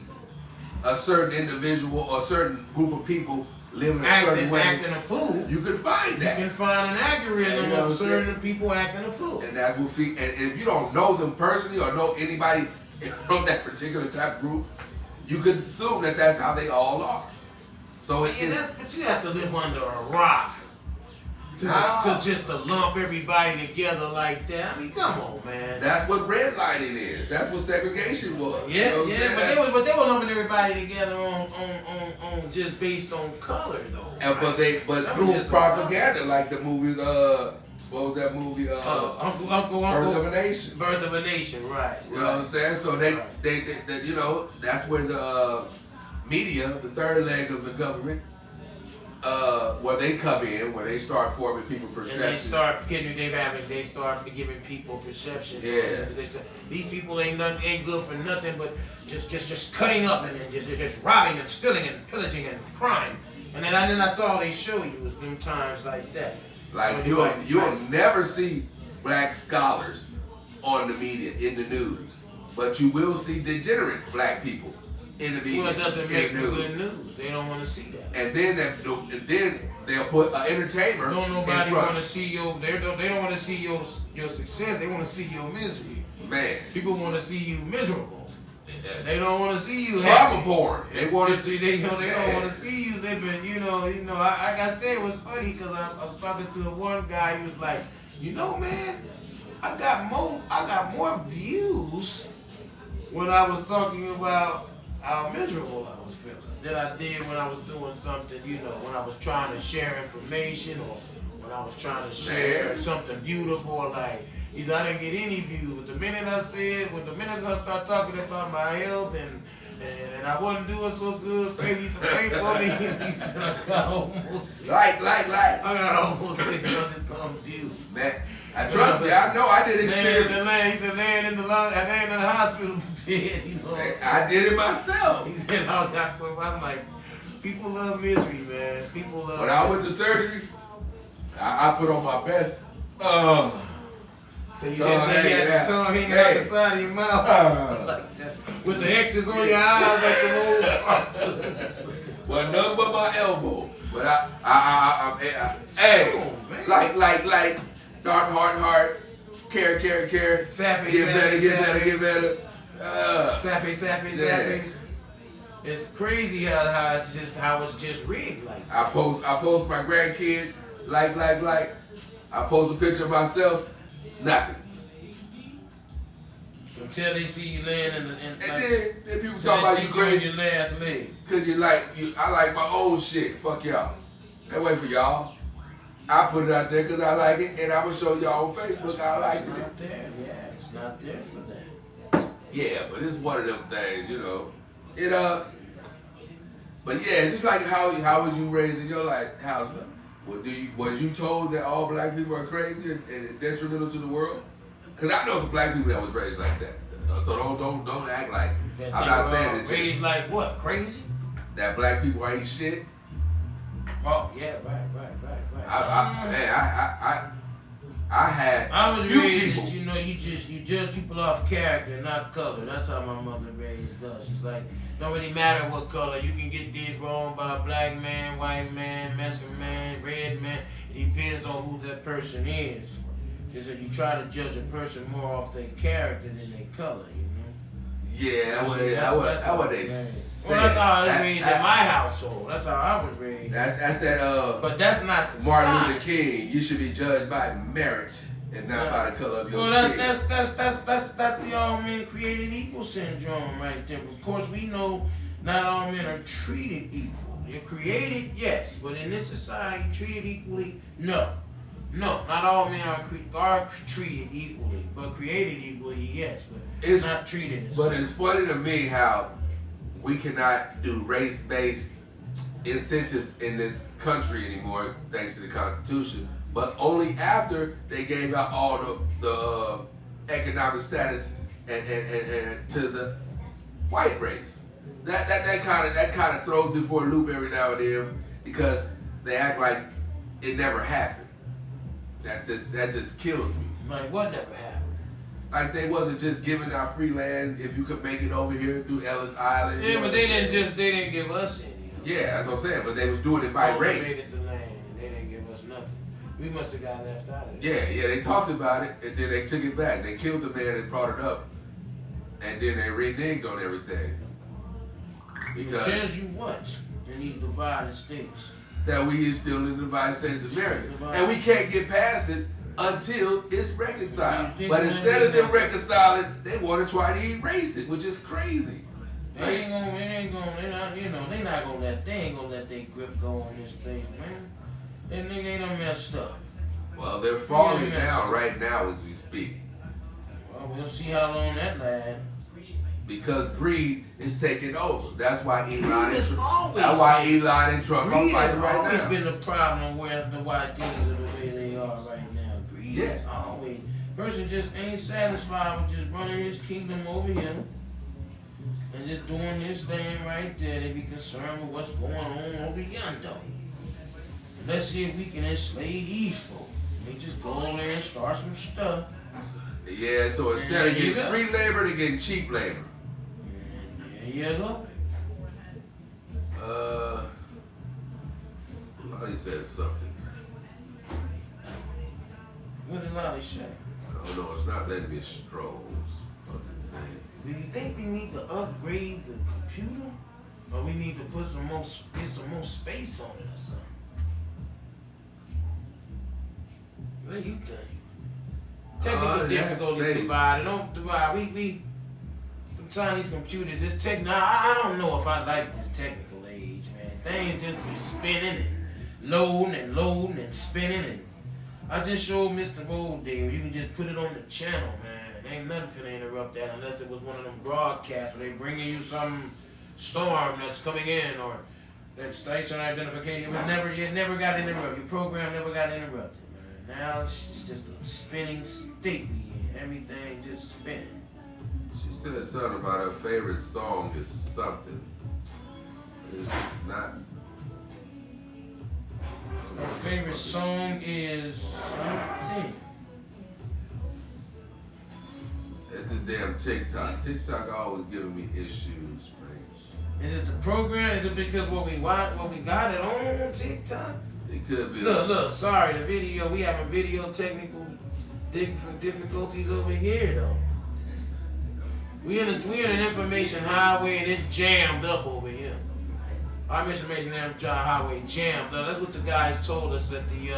a certain individual or a certain group of people living a certain way, acting a fool, you can find that. You can find an algorithm You know of what I'm certain people acting a fool. And that will feed. And if you don't know them personally or know anybody from that particular type of group, you could assume that that's how they all are. So it is. But you have to live under a rock to just to lump everybody together like that. I mean, come on, man. That's what redlining is. That's what segregation was. Yeah, you know what I'm saying? but they were lumping everybody together on just based on color though. And, but through propaganda, like the movies. What was that movie? Uncle. Birth of a Nation. Birth of a Nation, right? You know what I'm saying? So they you know, that's when the media, the third leg of the government, where they come in, where they start forming people perception. And they start giving people perception. Yeah. They say, these people ain't good for nothing but just cutting up and just robbing and stealing and pillaging and crime. And then that's all they show you is them times like that. Like you'll never see black scholars on the media, in the news, but you will see degenerate black people in the media. Well, it doesn't make for good news. They don't want to see that. And then they'll put an entertainer. Don't nobody want to see your. They don't want to see your success. They want to see your misery. Man, people want to see you miserable. They don't want to see you trauma porn. They want to see. They don't want to see you living. You know. I gotta say it was funny because I was talking to one guy. He was like, man, I got more views when I was talking about how miserable I was feeling than I did when I was doing something. When I was trying to share information or when I was trying to share something beautiful like. I didn't get any views. The minute I start talking about my health and I wasn't doing so good, baby, used to pray for me. I got almost like. I got almost 600 some views. Man, trust me, I know I did experience. He said laying in the hospital bed. I did it myself. He said I got so. I'm like, people love misery, man. People love. When I went to surgery, I put on my best. So you had your tongue hanging out the side of your mouth like that, with the X's on your eyes like the old. Well, nothing but my elbow. But like dark heart, care. Sappy. Get better. Sappy. It's crazy how it's just rigged like that. I post my grandkids like. I post a picture of myself. Nothing. Until they see you laying in and then people talk about you crazy. Your last leg. Cause I like my old shit. Fuck y'all. Ain't wait for y'all. I put it out there cause I like it, and I will show y'all on Facebook I like it. It's not there. Yeah, it's not there for that. Yeah, but it's one of them things, But yeah, it's just like how was you raised in your house? Was you told that all black people are crazy and detrimental to the world? Cause I know some black people that was raised like that. So don't act like I'm not saying it's raised like what? Crazy? That black people ain't shit. Oh yeah, right. I had I was few raised people. That, you judge people off character, not color. That's how my mother raised us. She's like, don't really matter what color. You can get did wrong by a black man, white man, Mexican man, red man. It depends on who that person is. Because if you try to judge a person more off their character than their color, Yeah, that's what they say. Well, that's how I was raised in my household. That's how I was raised. That's that. But that's not society. Martin Luther King. You should be judged by merit and not by the color of your skin. That's the all men created equal syndrome right there. Of course, we know not all men are treated equal. You're created, yes, but in this society, treated equally, no. No, not all men are treated equally, but created equally, yes, but it's not treated as But it's funny to me how we cannot do race-based incentives in this country anymore, thanks to the Constitution, but only after they gave out all the economic status and to the white race. That kind of throws me for a loop every now and then because they act like it never happened. That just kills me. Like what never happened? Like they wasn't just giving out free land if you could make it over here through Ellis Island. Yeah, but they didn't give us any. Yeah, that's what I'm saying. But they was doing it by race. They made it the land, and they didn't give us nothing. We must have got left out of it. Yeah, they talked about it, and then they took it back. They killed the man and brought it up, and then they reneged on everything. Because it tells you what in these divided states. That we is still in the United States of America, and we can't get past it until it's reconciled. But instead of them reconciling, they want to try to erase it, which is crazy. They ain't gonna let their grip go on this place, man. That nigga ain't done messed up. Well, they're falling down right now as we speak. Well, we'll see how long that lasts. Because greed is taking over. That's why Elon and Trump are fighting right now. Greed has always been the problem where the white things are the way they are right now. Greed is always. Person just ain't satisfied with just running his kingdom over here and just doing this thing right there. They be concerned with what's going on over yonder. Let's see if we can enslave these folks. They just go over there and start some stuff. Yeah, so instead of getting free labor, they're getting cheap labor. There you go. Lolly said something. What did Lolly say? I don't know, it's not letting me stroll. Do you think we need to upgrade the computer? Or we need to put get some more space on it or something? What do you think? Technical difficulties divided. Don't divide. We sometimes these computers, this I don't know if I like this technical age, man. Things just be spinning and loading and spinning and I just showed Mr. Rodale, you can just put it on the channel, man. And ain't nothing finna interrupt that unless it was one of them broadcasts where they bringing you some storm that's coming in or that station identification. It never got interrupted. Your program never got interrupted. Now it's just a spinning state we in. Everything just spinning. She said something about her favorite song is something. It's not. Her favorite song is something. It's this damn TikTok. TikTok always giving me issues, man. Is it the program? Is it because what we got it on TikTok? It could be. Look, sorry, the video, we having video technical difficulties over here though. We in an information highway and it's jammed up over here. Our information highway jammed up. That's what the guys told us at the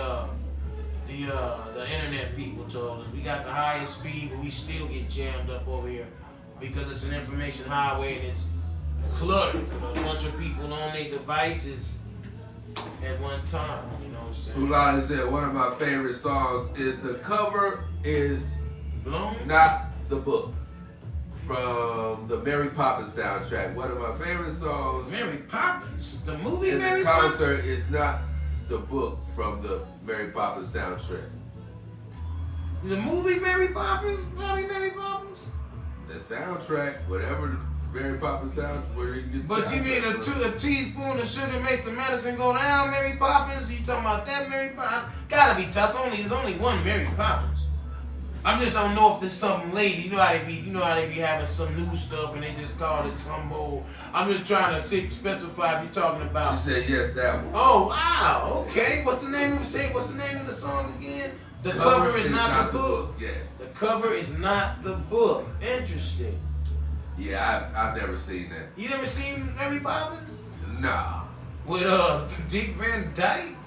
internet people told us. We got the highest speed, but we still get jammed up over here because it's an information highway and it's cluttered with a bunch of people on their devices at one time, you know what I'm saying? Ulana said one of my favorite songs is The Cover Is Blown? Not the Book from the Mary Poppins soundtrack. One of my favorite songs. Mary Poppins? The movie and Mary the Poppins? concert is not the book from the Mary Poppins soundtrack. The movie Mary Poppins? Mary Poppins? The soundtrack, whatever the Mary Poppins sound, where you get. But you mean a teaspoon of sugar makes the medicine go down, Mary Poppins? You talking about that Mary Poppins? Gotta be tough. There's only one Mary Poppins. I just don't know if there's something lady. You know how they be having some new stuff and they just call it some old. I'm just trying to specify if you're talking about. She said yes, that one. Oh wow, okay. What's the name of the song again? The cover is not the book. Yes. The cover is not the book. Interesting. Yeah, I've never seen that. You never seen Mary Poppins? Nah. With Dick Van Dyke?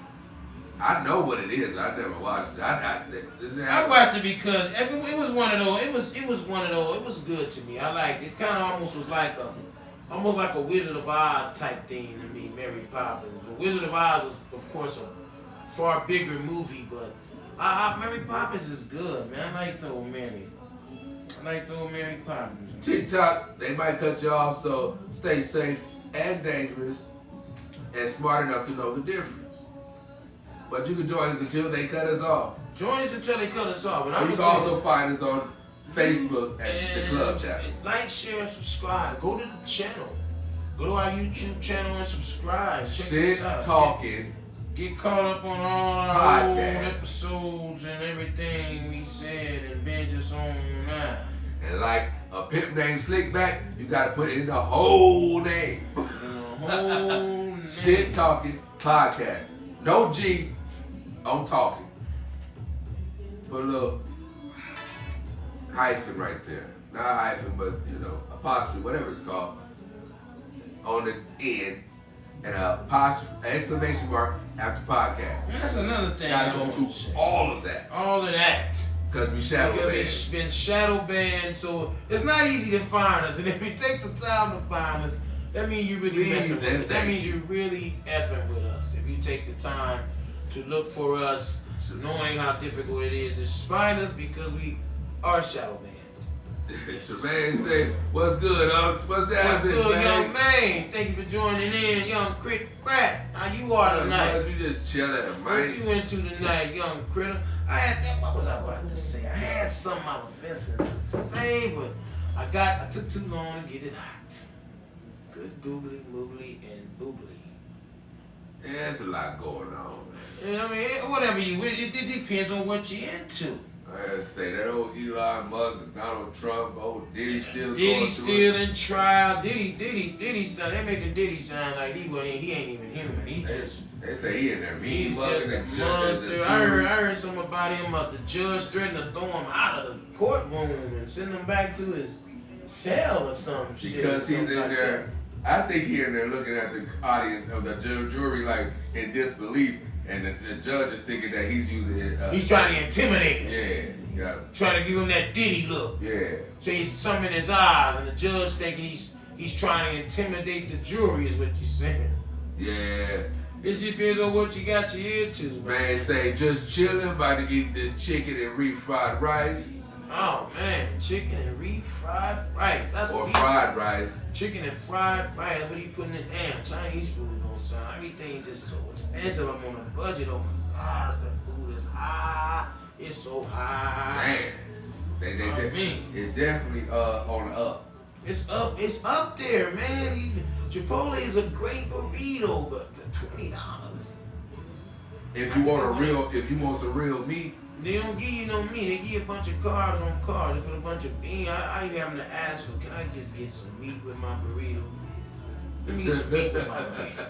I know what it is. I never watched it. I watched it because it was one of those. It was one of those. It was good to me. I like. It's kind of almost like a Wizard of Oz type thing to me. Mary Poppins. The Wizard of Oz was, of course, a far bigger movie, but Mary Poppins is good, man. I like the old Mary. Mary Poppins. TikTok, they might cut you off, so stay safe and dangerous and smart enough to know the difference. But you can join us until they cut us off. Join us until they cut us off. But you can also find us on Facebook, and the club channel. Like, share, and subscribe. Go to the channel. Go to our YouTube channel and subscribe. Check Shit us out. talking. Get caught up on all our old Podcast. episodes and everything we said and binge us on now. And like a pimp named Slickback, you gotta put in the whole name. The whole name. Shit talking podcast. No G, I'm talking. Put a little hyphen right there. Not a hyphen, but apostrophe, whatever it's called. On the end. And a apostrophe, exclamation mark after podcast. And that's another thing. Gotta I go want through to say. all of that. All of that. Because we shadow Because banned. it's been shadow banned, so it's not easy to find us. And if you take the time to find us, that means you really Please messing with and us. That thank means you're really effing with us. If you take the time to look for us, knowing how difficult it is to find us because we are shadow banned. Tremaine say, what's good, What's What's happening, good, man? young man? Thank you for joining in, young crit crack. How you are tonight? We just chilling, What man. you into tonight, young critter? I had that. What was I about to say? I had something I was fencing to say, but I took too long to get it out. Good googly moogly and boogly. Yeah, there's a lot going on, man. You know what I mean? Whatever it depends on what you're into. I gotta say, that old Elon Musk and Donald Trump, old Diddy still Diddy going still through it. in trial. Diddy sound, they making Diddy sound like he ain't even human. He just They say he in there mean he's mugging just a and monster. I heard something about him, about the judge threatening to throw him out of the courtroom and send him back to his cell or some shit. because he's something in like there. I think he in there looking at the audience of the jury like in disbelief, and the judge is thinking that he's using it. that. He's trying to intimidate him. Yeah, you got it. Trying to give him that Diddy look. Yeah. So he's something in his eyes, and the judge thinking he's trying to intimidate the jury is what you're saying. Yeah. It depends on what you got your ear to, Man say just chilling, about to eat the chicken and refried rice. Oh man, chicken and refried rice. That's Or what he fried rice. Chicken and fried rice. What he putting in damn Chinese food on son. Everything just so expensive. I'm on a budget. Oh my gosh, the food is high. It's so high. Man. They I mean. it's definitely on the up. It's up there, man. Chipotle is a great burrito, but for $20. If you want some real meat, They don't give you no meat. They give you a bunch of carbs on carbs. They put a bunch of beans. I even having to ask for, can I just get some meat with my burrito? Let me get some meat with my burrito.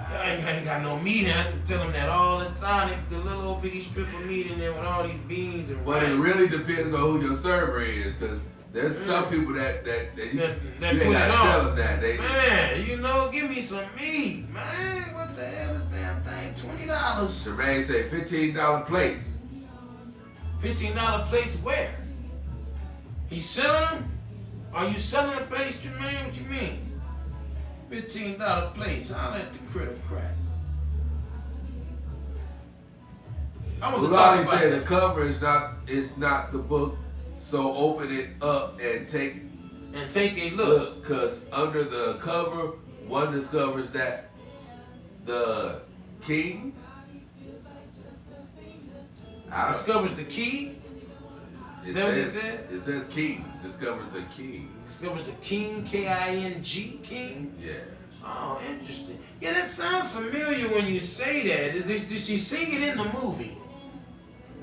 I ain't got no meat. I have to tell them that all the time. They put the little old bitty strip of meat in there with all these beans and but rice. it really depends on who your server is, because there's some people that you That ain't put it gotta on. tell them that. Man, give me some meat, man. What the hell is damn thing? $20. Jermaine say $15 plates. $15 plates where? He's selling them? Are you selling the plates, Jermaine? What you mean? $15 plates. I'll let the critter crack. I want to talk Ulani about said the that. cover is not the book, so open it up and take And take a look. because under the cover, one discovers that the king. Discovers the key. That what it said? It says king. Discovers the king. Discovers the king, K-I-N-G, king. Yeah. Oh, interesting. Yeah, that sounds familiar when you say that. Did she sing it in the movie?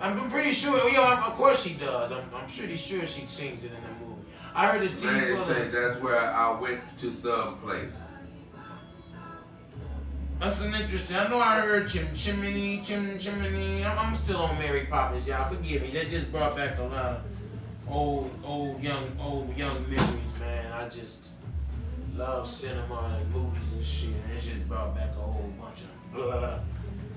I'm pretty sure. Oh, yeah, of course she does. I'm pretty sure she sings it in the movie. I heard the TV Man say brother. that's where I went to some place. That's an interesting. I know I heard chimney. I'm still on Mary Poppins, y'all. Forgive me. That just brought back a lot of old young memories, man. I just love cinema and movies and shit. And it just brought back a whole bunch of blah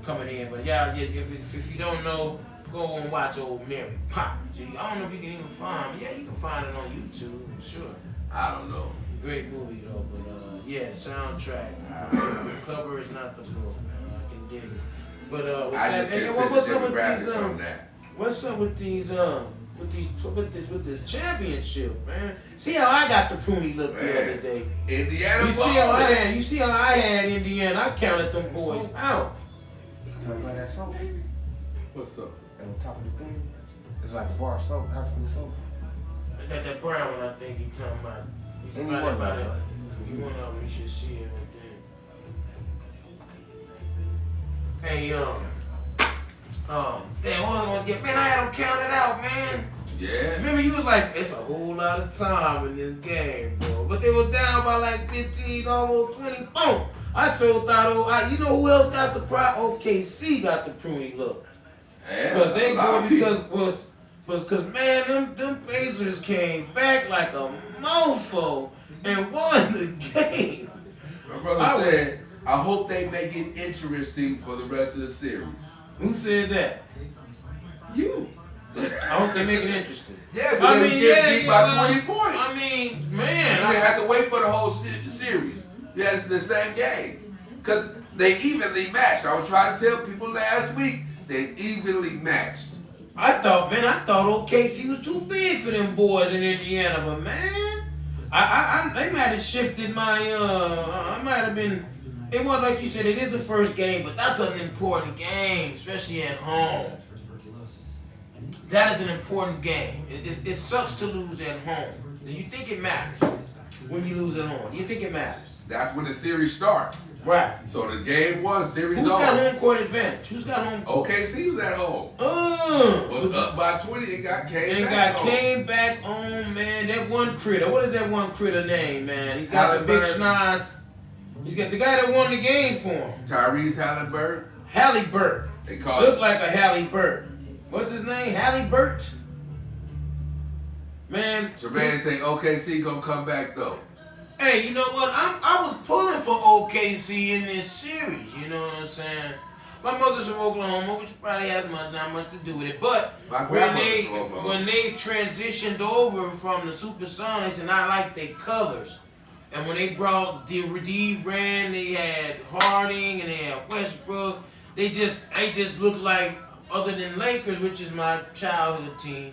coming in. But yeah, if you don't know, go and watch old Mary Poppins. I don't know if you can even find it. Yeah, you can find it on YouTube, sure. I don't know. Great movie though, but yeah, soundtrack. The cover is not the book, man. I can dig it. But with I that, just hey, didn't what's fit up the with demographics these on that. what's up with this championship, man? See how I got the pruny look the Man. other day. Indiana You see how I ballin'. had Indiana. I counted them boys out. Can I play that soap? What's up? At the top of the thing? It's like a bar of soap, African soap. That brown one, I think he's talking about. He's Any about one about it. of them. You one of them, you should see it right there. Hey, damn, what was I gonna get? Man, I had them counted out, man. Yeah. Remember, you was like, it's a whole lot of time in this game, bro. But they was down by like 15, almost 20. Boom! I so thought, you know who else got surprised? OKC got the pruny look. Yeah. Because they a lot go of people- because man, them Pacers came back like a mofo and won the game. My brother said, I hope they make it interesting for the rest of the series. Who said that? You. I hope they make it interesting. Yeah, but they get beat by 20 points. I mean, You man, didn't have to wait for the whole series. Yeah, it's the same game. Because they evenly matched. I was trying to tell people last week, they evenly matched. I thought OKC was too big for them boys in Indiana, but man, they might have shifted my I might have been. It was like you said, it is the first game, but that's an important game, especially at home. That is an important game. It sucks to lose at home. Do you think it matters when you lose at home? Do you think it matters? That's when the series starts. Right. So the game one, series Who's got over. home court advantage? Who's got home court? OKC was at home. Was up by 20 and Came back on, man. That one critter. What is that one critter name, man? He's got the big schnoz. He's got the guy that won the game for him. Tyrese Halliburton. Halliburton. They call Look it. like a Halliburton. What's his name? Halliburton. Man. Tremaine say OKC gonna come back though. Hey, you know what? I was pulling for OKC in this series. You know what I'm saying? My mother's from Oklahoma, which probably has not much to do with it. But My when grandmother's from Oklahoma. when they transitioned over from the Supersonics, and I like their colors. And when they brought D-Ran, they had Harding and they had Westbrook. They just looked like, other than Lakers, which is my childhood team.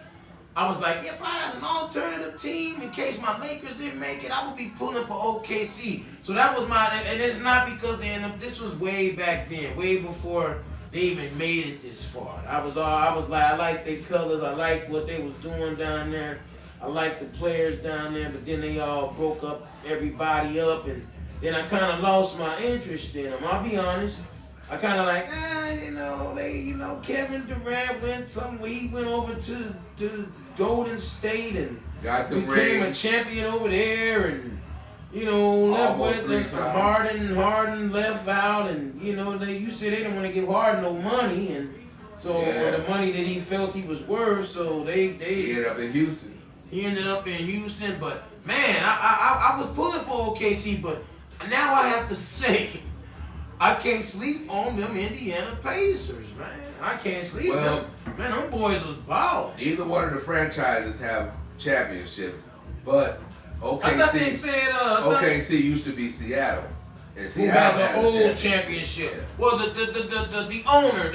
I was like, if I had an alternative team in case my Lakers didn't make it, I would be pulling for OKC. So that was and it's not because this was way back then, way before they even made it this far. I was like, I like their colors, I like what they was doing down there, I like the players down there, but then they all broke up everybody up, and then I kind of lost my interest in them. I'll be honest. I kind of like, Kevin Durant he went over to Golden State and Got the became ring. a champion over there, and left Almost with 3 them. times. Harden left out, and you said they didn't want to give Harden no money, and so the money that he felt he was worth, so He ended up in Houston. he ended up in Houston. But man, I was pulling for OKC, but now I have to say, I can't sleep on them Indiana Pacers, man. I can't sleep. Well, Man, them boys was balling. Either one of the franchises have championships, but I thought they OKC, said OKC used to be Seattle. And who Seattle has had an a old championship. championship. Well, the owner,